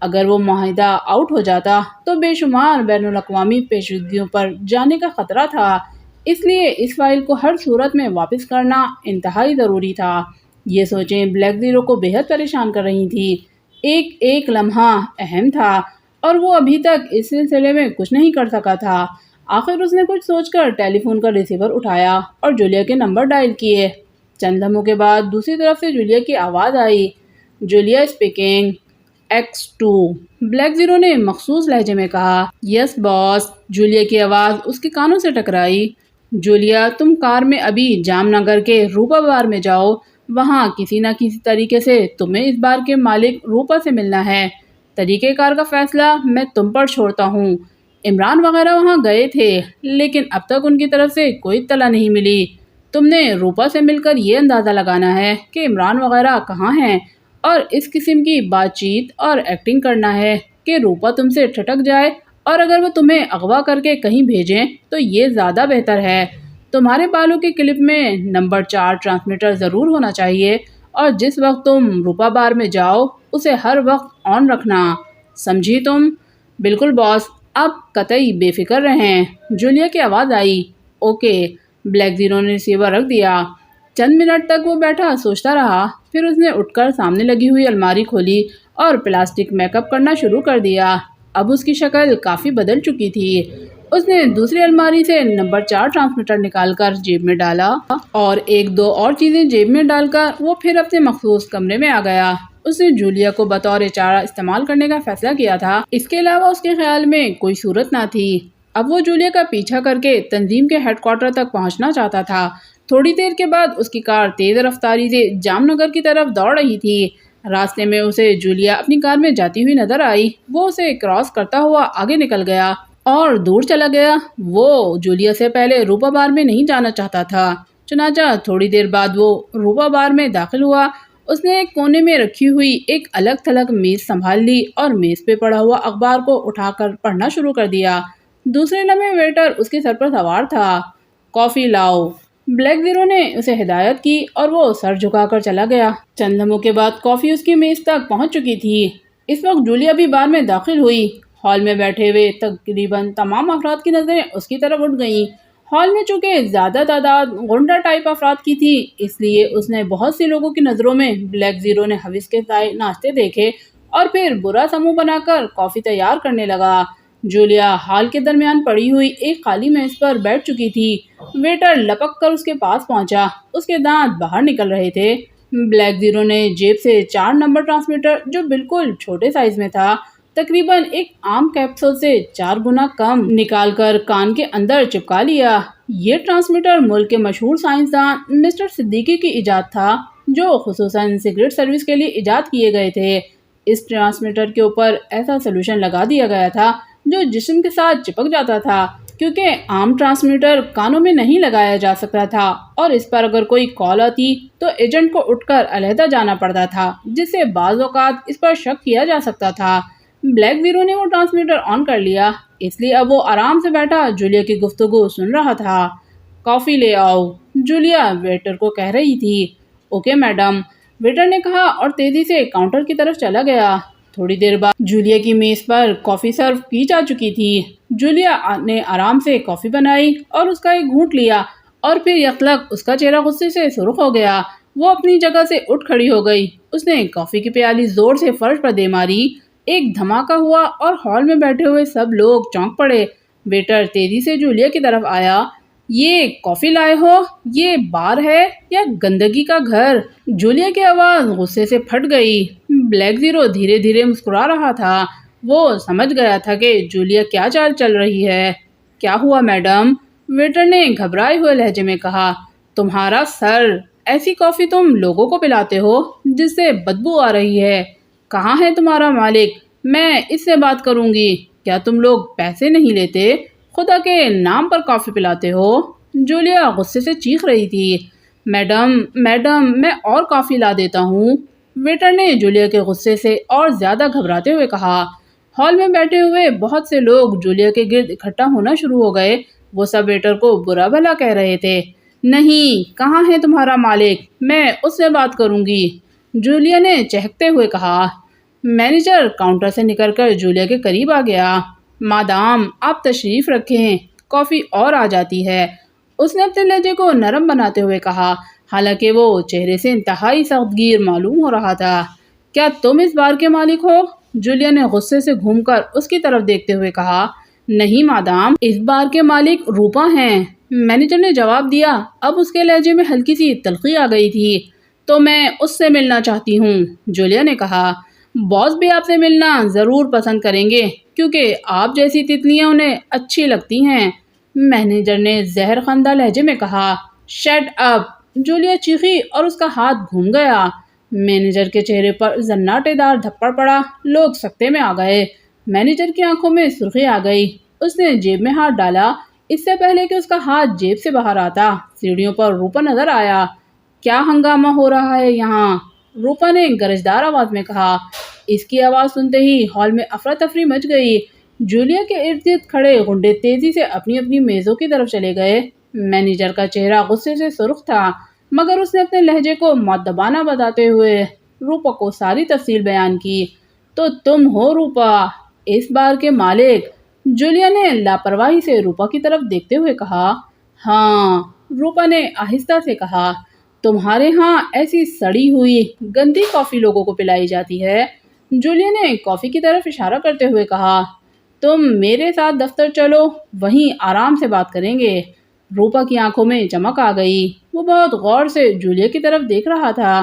اگر وہ معاہدہ آؤٹ ہو جاتا تو بے شمار بین الاقوامی پیچیدگیوں پر جانے کا خطرہ تھا، اس لیے اس فائل کو ہر صورت میں واپس کرنا انتہائی ضروری تھا۔ یہ سوچیں بلیک زیرو کو بے حد پریشان کر رہی تھی۔ ایک ایک لمحہ اہم تھا اور وہ ابھی تک اس سلسلے میں کچھ نہیں کر سکا تھا۔ آخر اس نے کچھ سوچ کر ٹیلی فون کا ریسیور اٹھایا اور جولیا کے نمبر ڈائل کیے۔ چند لمحوں کے بعد دوسری طرف سے جولیا کی آواز آئی۔ Julia speaking. X2 Black Zero نے مخصوص لہجے میں کہا۔ یس باس۔ جولیا کی آواز اس کے کانوں سے ٹکرائی۔ جولیا، تم کار میں ابھی جام نگر کے روپا بار میں جاؤ، وہاں کسی نہ کسی طریقے سے تمہیں اس بار کے مالک روپا سے ملنا ہے۔ طریقہ کار کا فیصلہ میں تم پر چھوڑتا ہوں۔ عمران وغیرہ وہاں گئے تھے لیکن اب تک ان کی طرف سے کوئی اطلاع نہیں ملی۔ تم نے روپا سے مل کر یہ اندازہ لگانا ہے کہ عمران وغیرہ کہاں ہیں اور اس قسم کی بات چیت اور ایکٹنگ کرنا ہے کہ روپا تم سے ٹھٹک جائے، اور اگر وہ تمہیں اغوا کر کے کہیں بھیجیں تو یہ زیادہ بہتر ہے۔ تمہارے بالوں کے کلپ میں نمبر 4 ٹرانسمیٹر ضرور ہونا چاہیے، اور جس وقت تم روپا بار میں جاؤ اسے ہر وقت آن رکھنا، سمجھی تم؟ بالکل باس، اب قطعی بے فکر رہیں۔ جولیا کی آواز آئی۔ اوکے۔ بلیک زیرو نے ریسیور رکھ دیا۔ چند منٹ تک وہ بیٹھا سوچتا رہا، پھر اس نے اٹھ کر سامنے لگی ہوئی الماری کھولی اور پلاسٹک میک اپ کرنا شروع کر دیا۔ اب اس کی شکل کافی بدل چکی تھی۔ اس نے دوسری الماری سے نمبر 4 ٹرانسمیٹر نکال کر جیب میں ڈالا اور ایک دو اور چیزیں جیب میں ڈال کر وہ پھر اپنے مخصوص کمرے میں آ گیا۔ اس نے جولیا کو بطور چارہ استعمال کرنے کا فیصلہ کیا تھا، اس کے علاوہ اس کے خیال میں کوئی صورت نہ تھی۔ اب وہ جولیا کا پیچھا کر کے تنظیم کے ہیڈ کوارٹر تک پہنچنا چاہتا تھا۔ تھوڑی دیر کے بعد اس کی کار تیز رفتاری سے جام نگر کی طرف دوڑ رہی تھی۔ راستے میں اسے جولیا اپنی کار میں جاتی ہوئی نظر آئی۔ وہ اسے کراس کرتا ہوا آگے نکل گیا اور دور چلا گیا۔ وہ جولیا سے پہلے روپا بار میں نہیں جانا چاہتا تھا، چنانچہ تھوڑی دیر بعد وہ روپا بار میں داخل ہوا۔ اس نے ایک کونے میں رکھی ہوئی ایک الگ تھلگ میز سنبھال لی اور میز پہ پڑا ہوا اخبار کو اٹھا کر پڑھنا شروع کر دیا۔ دوسرے لمحے ویٹر اس کے سر پر سوار تھا۔ کافی لاؤ۔ بلیک زیرو نے اسے ہدایت کی اور وہ سر جھکا کر چلا گیا۔ چند لمحوں کے بعد کافی اس کی میز تک پہنچ چکی تھی۔ اس وقت جولیا بھی بار میں داخل ہوئی۔ ہال میں بیٹھے ہوئے تقریباً تمام افراد کی نظریں اس کی طرف اٹھ گئیں۔ ہال میں چونکہ زیادہ تعداد غنڈہ ٹائپ افراد کی تھی، اس لیے اس نے بہت سے لوگوں کی نظروں میں بلیک زیرو نے ہوس کے سائے ناشتے دیکھے اور پھر برا سمو بنا کر کافی تیار کرنے لگا۔ جولیا ہال کے درمیان پڑی ہوئی ایک خالی میز پر بیٹھ چکی تھی۔ ویٹر لپک کر اس کے پاس پہنچا، اس کے دانت باہر نکل رہے تھے۔ بلیک زیرو نے جیب سے 4 نمبر ٹرانسمیٹر، جو بالکل چھوٹے سائز میں تھا، تقریباً ایک عام کیپسول سے 4 گنا کم، نکال کر کان کے اندر چپکا لیا۔ یہ ٹرانسمیٹر ملک کے مشہور سائنسدان مسٹر صدیقی کی ایجاد تھا، جو خصوصاً سیکرٹ سروس کے لیے ایجاد کیے گئے تھے۔ اس ٹرانسمیٹر کے اوپر ایسا سلوشن لگا دیا گیا تھا جو جسم کے ساتھ چپک جاتا تھا، کیونکہ عام ٹرانسمیٹر کانوں میں نہیں لگایا جا سکتا تھا اور اس پر اگر کوئی کال آتی تو ایجنٹ کو اٹھ کر علیحدہ جانا پڑتا تھا، جس سے بعض اوقات اس پر شک کیا جا سکتا تھا۔ بلیک زیرو نے وہ ٹرانسمیٹر آن کر لیا، اس لیے اب وہ آرام سے بیٹھا جولیا کی گفتگو سن رہا تھا۔ کافی لے آؤ، جولیا ویٹر کو کہہ رہی تھی۔ اوکے میڈم، ویٹر نے کہا اور تیزی سے کاؤنٹر کی طرف چلا گیا۔ تھوڑی دیر بعد جولیا کی میز پر کافی سرو کی جا چکی تھی۔ جولیا نے آرام سے کافی بنائی اور اس کا ایک گھونٹ لیا اور پھر یکلق اس کا چہرہ غصے سے سرخ ہو گیا۔ وہ اپنی جگہ سے اٹھ کھڑی ہو گئی۔ اس نے کافی کی پیالی زور سے فرش پر دے ماری۔ ایک دھماکہ ہوا اور ہال میں بیٹھے ہوئے سب لوگ چونک پڑے۔ ویٹر تیزی سے جولیا کی طرف آیا۔ یہ کافی لائے ہو؟ یہ بار ہے یا گندگی کا گھر؟ جولیا کی آواز غصے سے پھٹ گئی۔ بلیک زیرو دھیرے دھیرے مسکرا رہا تھا۔ وہ سمجھ گیا تھا کہ جولیا کیا چال چل رہی ہے۔ کیا ہوا میڈم؟ ویٹر نے گھبرائے ہوئے لہجے میں کہا۔ تمہارا سر، ایسی کافی تم لوگوں کو پلاتے ہو جس سے بدبو آ رہی ہے۔ کہاں ہے تمہارا مالک؟ میں اس سے بات کروں گی۔ کیا تم لوگ پیسے نہیں لیتے؟ خدا کے نام پر کافی پلاتے ہو؟ جولیا غصے سے چیخ رہی تھی۔ میڈم میں اور کافی لا دیتا ہوں، ویٹر نے جولیا کے غصے سے اور زیادہ گھبراتے ہوئے کہا۔ ہال میں بیٹھے ہوئے بہت سے لوگ جولیا کے گرد اکٹھا ہونا شروع ہو گئے۔ وہ سب ویٹر کو برا بھلا کہہ رہے تھے۔ نہیں، کہاں ہے تمہارا مالک؟ میں اس سے بات کروں گی، جولیا نے چہکتے ہوئے کہا۔ مینیجر کاؤنٹر سے نکل کر جولیا کے قریب آ گیا۔ مادام، آپ تشریف رکھیں، کافی اور آ جاتی ہے، اس نے اپنے لہجے کو نرم بناتے ہوئے کہا، حالانکہ وہ چہرے سے انتہائی سخت گیر معلوم ہو رہا تھا۔ کیا تم اس بار کے مالک ہو؟ جولیا نے غصے سے گھوم کر اس کی طرف دیکھتے ہوئے کہا۔ نہیں مادام، اس بار کے مالک روپا ہیں، مینیجر نے جواب دیا۔ اب اس کے لہجے میں ہلکی سی تلخی آ گئی تھی۔ تو میں اس سے ملنا چاہتی ہوں، جولیا نے کہا۔ باس بھی آپ سے ملنا ضرور پسند کریں گے کیونکہ آپ جیسی تتلیاں انہیں اچھی لگتی ہیں، مینیجر نے زہر خندہ لہجے میں کہا۔ شٹ اپ، جولیا چیخی اور اس کا ہاتھ گھوم گیا۔ مینیجر کے چہرے پر زناٹے دار تھپڑ پڑا۔ لوگ سکتے میں آ گئے۔ مینیجر کی آنکھوں میں سرخی آ گئی۔ اس نے جیب میں ہاتھ ڈالا۔ اس سے پہلے کہ اس کا ہاتھ جیب سے باہر آتا، سیڑھیوں پر روپا نظر آیا۔ کیا ہنگامہ ہو رہا ہے یہاں؟ روپا نے گرجدار آواز میں کہا۔ اس کی آواز سنتے ہی ہال میں افراتفری مچ گئی۔ جولیا کے ارد گرد کھڑے غنڈے تیزی سے اپنی اپنی میزوں کی طرف چلے گئے۔ مینیجر کا چہرہ غصے سے سرخ تھا، مگر اس نے اپنے لہجے کو مؤدبانہ بتاتے ہوئے روپا کو ساری تفصیل بیان کی۔ تو تم ہو روپا، اس بار کے مالک؟ جولیا نے لاپرواہی سے روپا کی طرف دیکھتے ہوئے کہا۔ ہاں، روپا نے آہستہ سے کہا۔ تمہارے ہاں ایسی سڑی ہوئی گندی کافی لوگوں کو پلائی جاتی ہے، جولیا نے کافی کی طرف اشارہ کرتے ہوئے کہا۔ تم میرے ساتھ دفتر چلو، وہیں آرام سے بات کریں گے۔ روپا کی آنکھوں میں چمک آ گئی۔ وہ بہت غور سے جولیا کی طرف دیکھ رہا تھا۔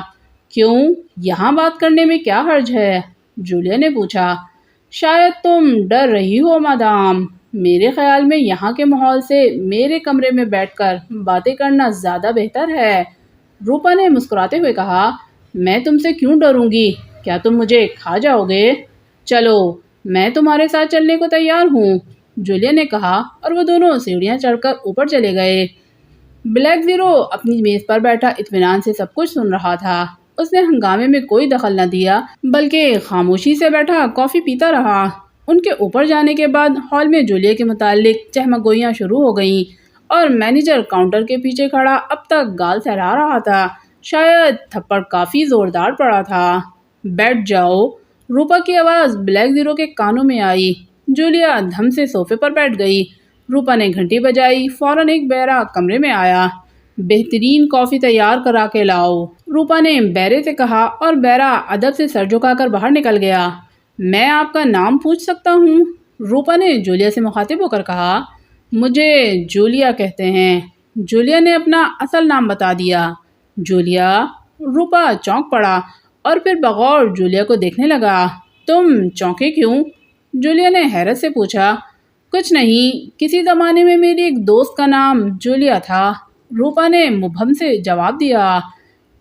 کیوں؟ یہاں بات کرنے میں کیا حرج ہے؟ جولیا نے پوچھا۔ شاید تم ڈر رہی ہو مادام، میرے خیال میں یہاں کے ماحول سے میرے کمرے میں بیٹھ کر باتیں کرنا زیادہ بہتر ہے، روپا نے مسکراتے ہوئے کہا۔ میں تم سے کیوں ڈروں گی؟ کیا تم مجھے کھا جاؤ گے؟ چلو، میں تمہارے ساتھ چلنے کو تیار ہوں، جولیا نے کہا، اور وہ دونوں سیڑھیاں چڑھ کر اوپر چلے گئے۔ بلیک زیرو اپنی میز پر بیٹھا اطمینان سے سب کچھ سن رہا تھا۔ اس نے ہنگامے میں کوئی دخل نہ دیا، بلکہ خاموشی سے بیٹھا کافی پیتا رہا۔ ان کے اوپر جانے کے بعد ہال میں جولیا کے متعلق چہمہ گوئیاں شروع ہو گئیں، اور مینیجر کاؤنٹر کے پیچھے کھڑا اب تک گال سہلا رہا تھا۔ شاید تھپڑ کافی زوردار پڑا تھا۔ بیٹھ جاؤ، روپا کی آواز بلیک زیرو کے کانوں میں آئی۔ جولیا دھم سے صوفے پر بیٹھ گئی۔ روپا نے گھنٹی بجائی۔ فوراً ایک بیرا کمرے میں آیا۔ بہترین کافی تیار کرا کے لاؤ، روپا نے بیرے سے کہا، اور بیرا ادب سے سر جھکا کر باہر نکل گیا۔ میں آپ کا نام پوچھ سکتا ہوں؟ روپا نے جولیا سے مخاطب ہو کر کہا۔ مجھے جولیا کہتے ہیں، جولیا نے اپنا اصل نام بتا دیا۔ جولیا؟ روپا چونک پڑا اور پھر بغور جولیا کو دیکھنے لگا۔ تم چونکے کیوں؟ جولیا نے حیرت سے پوچھا۔ کچھ نہیں، کسی زمانے میں میری ایک دوست کا نام جولیا تھا، روپا نے مبہم سے جواب دیا۔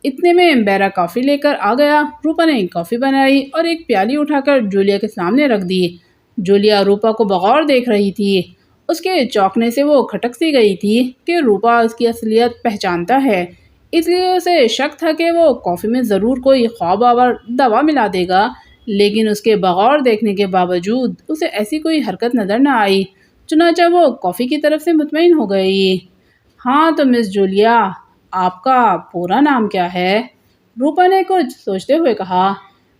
اتنے میں بیرا کافی لے کر آ گیا۔ روپا نے کافی بنائی اور ایک پیالی اٹھا کر جولیا کے سامنے رکھ دی۔ جولیا روپا کو بغور دیکھ رہی تھی۔ اس کے چونکنے سے وہ کھٹک سی گئی تھی کہ روپا اس کی اصلیت پہچانتا ہے، اس لیے اسے شک تھا کہ وہ کافی میں ضرور کوئی خواب آور دوا ملا دے گا، لیکن اس کے بغور دیکھنے کے باوجود اسے ایسی کوئی حرکت نظر نہ آئی۔ چنانچہ وہ کافی کی طرف سے مطمئن ہو گئی۔ ہاں تو مس جولیا، آپ کا پورا نام کیا ہے؟ روپا نے کچھ سوچتے ہوئے کہا۔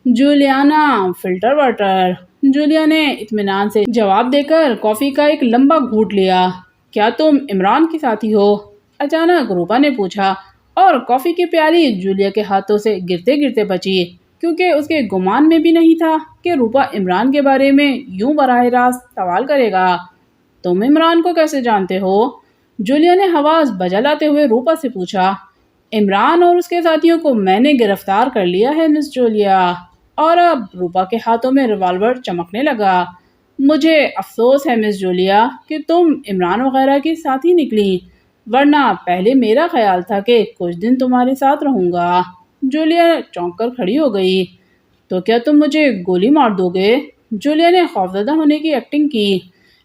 جولیانا فلٹر واٹر، جولیا نے اطمینان سے جواب دے کر کافی کا ایک لمبا گھونٹ لیا۔ کیا تم عمران کی ساتھی ہو؟ اچانک روپا نے پوچھا، اور کافی کی پیالی جولیا کے ہاتھوں سے گرتے گرتے بچی، کیونکہ اس کے گمان میں بھی نہیں تھا کہ روپا عمران کے بارے میں یوں براہ راست سوال کرے گا۔ تم عمران کو کیسے جانتے ہو؟ جولیا نے حواس بجا لاتے ہوئے روپا سے پوچھا۔ عمران اور اس کے ساتھیوں کو میں نے گرفتار کر لیا ہے مس جولیا۔ اور اب روپا کے ہاتھوں میں ریوالور چمکنے لگا۔ مجھے افسوس ہے مس جولیا کہ تم عمران وغیرہ کی ساتھی نکلی، ورنہ پہلے میرا خیال تھا کہ کچھ دن تمہارے ساتھ رہوں گا۔ جولیا چونک کر کھڑی ہو گئی۔ تو کیا تم مجھے گولی مار دو گے؟ جولیا نے خوفزدہ ہونے کی ایکٹنگ کی۔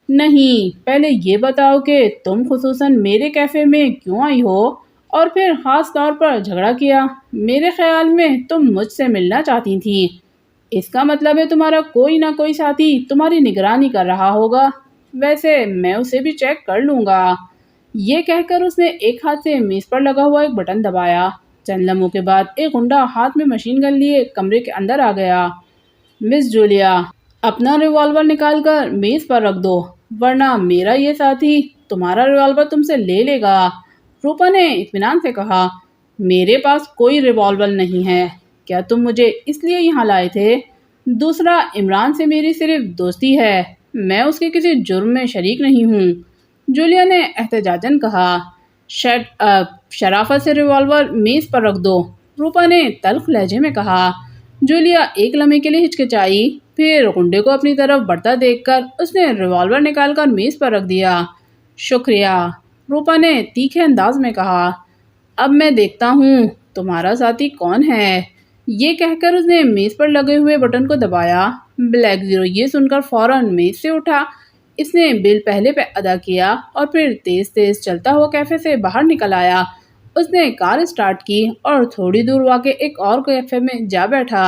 نہیں، پہلے یہ بتاؤ کہ تم خصوصاً میرے کیفے میں کیوں آئی ہو، اور پھر خاص طور پر جھگڑا کیا۔ میرے خیال میں تم مجھ سے ملنا چاہتی تھیں۔ اس کا مطلب ہے تمہارا کوئی نہ کوئی ساتھی تمہاری نگرانی کر رہا ہوگا۔ ویسے میں اسے بھی چیک کر لوں گا۔ یہ کہہ کر اس نے ایک ہاتھ سے میز پر لگا ہوا ایک بٹن دبایا۔ چند لمحوں کے بعد ایک غنڈہ ہاتھ میں مشین گن لیے کمرے کے اندر آ گیا۔ مس جولیا، اپنا ریوالور نکال کر میز پر رکھ دو، ورنہ میرا یہ ساتھی تمہارا ریوالور تم سے لے لے گا۔ روپا نے اطمینان سے کہا، میرے پاس کوئی ریوالور نہیں ہے۔ کیا تم مجھے اس لیے یہاں لائے تھے؟ دوسرا، عمران سے میری صرف دوستی ہے، میں اس کے کسی جرم میں شریک نہیں ہوں۔ جولیا نے احتجاجاً کہا۔ شٹ اپ، شرافت سے ریوالور میز پر رکھ دو، روپا نے تلخ لہجے میں کہا۔ جولیا ایک لمحے کے لیے ہچکچائی، پھر غنڈے کو اپنی طرف بڑھتا دیکھ کر اس نے ریوالور نکال کر میز پر رکھ دیا۔ شکریہ، روپا نے تیکھے انداز میں کہا۔ اب میں دیکھتا ہوں تمہارا ساتھی کون ہے۔ یہ کہہ کر اس نے میز پر لگے ہوئے بٹن کو دبایا۔ بلیک زیرو یہ سن کر فوراً میز سے اٹھا۔ اس نے بل پہلے پہ ادا کیا اور پھر تیز تیز چلتا ہوا کیفے سے باہر نکل آیا۔ اس نے کار اسٹارٹ کی اور تھوڑی دور واقع ایک اور کیفے میں جا بیٹھا۔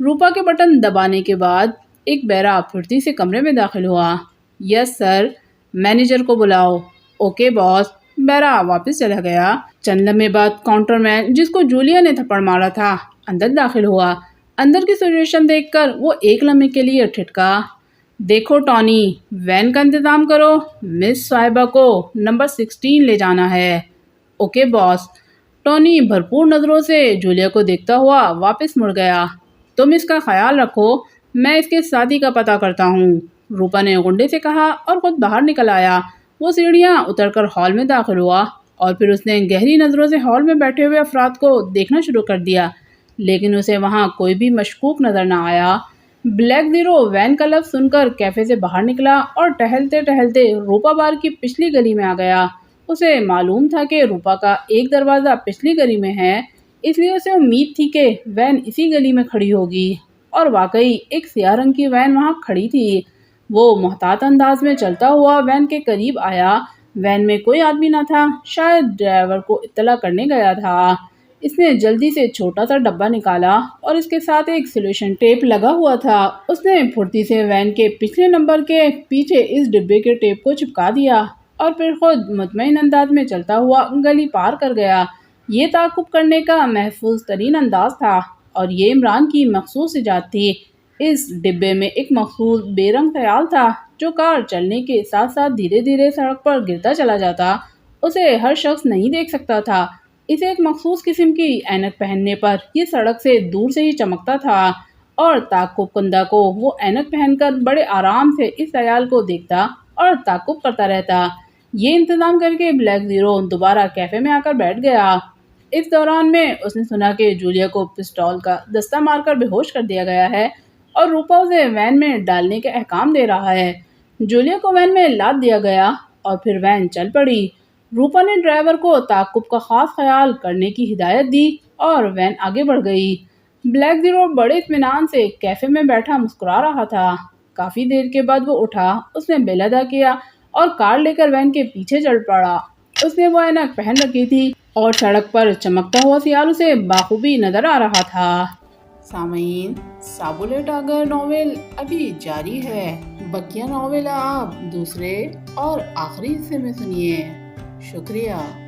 روپا کے بٹن دبانے کے بعد ایک بیرا پھرتی سے کمرے میں داخل ہوا۔ یس سر، مینیجر کو بلاؤ۔ اوکے باس۔ بیرا واپس چلا گیا۔ چند لمحے بعد کاؤنٹر مین، جس کو جولیا نے تھپڑ مارا تھا، اندر داخل ہوا۔ اندر کی سچویشن دیکھ کر وہ ایک لمحے کے لیے ٹھٹکا۔ دیکھو ٹونی، وین کا انتظام کرو، مس صاحبہ کو نمبر 16 لے جانا ہے۔ اوکے باس۔ ٹونی بھرپور نظروں سے جولیا کو دیکھتا ہوا واپس مڑ گیا۔ تم اس کا خیال رکھو، میں اس کے ساتھی کا پتہ کرتا ہوں، روپا نے غنڈے سے کہا اور خود باہر نکل آیا۔ وہ سیڑھیاں اتر کر ہال میں داخل ہوا اور پھر اس نے گہری نظروں سے ہال میں بیٹھے ہوئے افراد کو دیکھنا شروع کر دیا، لیکن اسے وہاں کوئی بھی مشکوک نظر نہ آیا۔ بلیک زیرو وین کا لفظ سن کر کیفے سے باہر نکلا اور ٹہلتے ٹہلتے روپا بار کی پچھلی گلی میں آ گیا۔ اسے معلوم تھا کہ روپا کا ایک دروازہ پچھلی گلی میں ہے، اس لیے اسے امید تھی کہ وین اسی گلی میں کھڑی ہوگی، اور واقعی ایک سیاہ رنگ کی وین وہاں کھڑی تھی۔ وہ محتاط انداز میں چلتا ہوا وین کے قریب آیا۔ وین میں کوئی آدمی نہ تھا، شاید ڈرائیور کو اطلاع کرنے گیا تھا۔ اس نے جلدی سے چھوٹا سا ڈبہ نکالا اور اس کے ساتھ ایک سیلوشن ٹیپ لگا ہوا تھا۔ اس نے پھرتی سے وین کے پچھلے نمبر کے پیچھے اس ڈبے کے ٹیپ کو چپکا دیا اور پھر خود مطمئن انداز میں چلتا ہوا گلی پار کر گیا۔ یہ تعاقب کرنے کا محفوظ ترین انداز تھا اور یہ عمران کی مخصوص ایجاد تھی۔ اس ڈبے میں ایک مخصوص بے رنگ خیال تھا جو کار چلنے کے ساتھ ساتھ دھیرے دھیرے سڑک پر گرتا چلا جاتا۔ اسے ہر شخص نہیں دیکھ سکتا تھا۔ اسے ایک مخصوص قسم کی اینک پہننے پر یہ سڑک سے دور سے ہی چمکتا تھا اور تعاقب کنندہ کو وہ اینک پہن کر بڑے آرام سے اس خیال کو دیکھتا اور تعاقب کرتا رہتا۔ یہ انتظام کر کے بلیک زیرو دوبارہ کیفے میں آ کر بیٹھ گیا۔ اس دوران میں اس نے سنا کہ جولیا کو پسٹول کا دستہ مار کر بے ہوش کر دیا گیا ہے اور روپا اسے وین میں ڈالنے کے احکام دے رہا ہے۔ جولیا کو وین میں لاد دیا گیا اور پھر وین چل پڑی۔ روپا نے ڈرائیور کو تعاقب کا خاص خیال کرنے کی ہدایت دی اور وین آگے بڑھ گئی۔ بلیک زیرو بڑے اطمینان سے کیفے میں بیٹھا مسکرا رہا تھا۔ کافی دیر کے بعد وہ اٹھا، اس نے بل ادا کیا اور کار لے کر وین کے پیچھے چل پڑا۔ اس نے وہ اینک پہن رکھی تھی اور سڑک پر چمکتا ہوا سیال اسے بخوبی نظر آ رہا تھا۔ سامعین، سابولے ٹاگر ناول ابھی جاری ہے، بقیہ ناول آپ دوسرے اور آخری حصے میں سنیے۔ شکریہ۔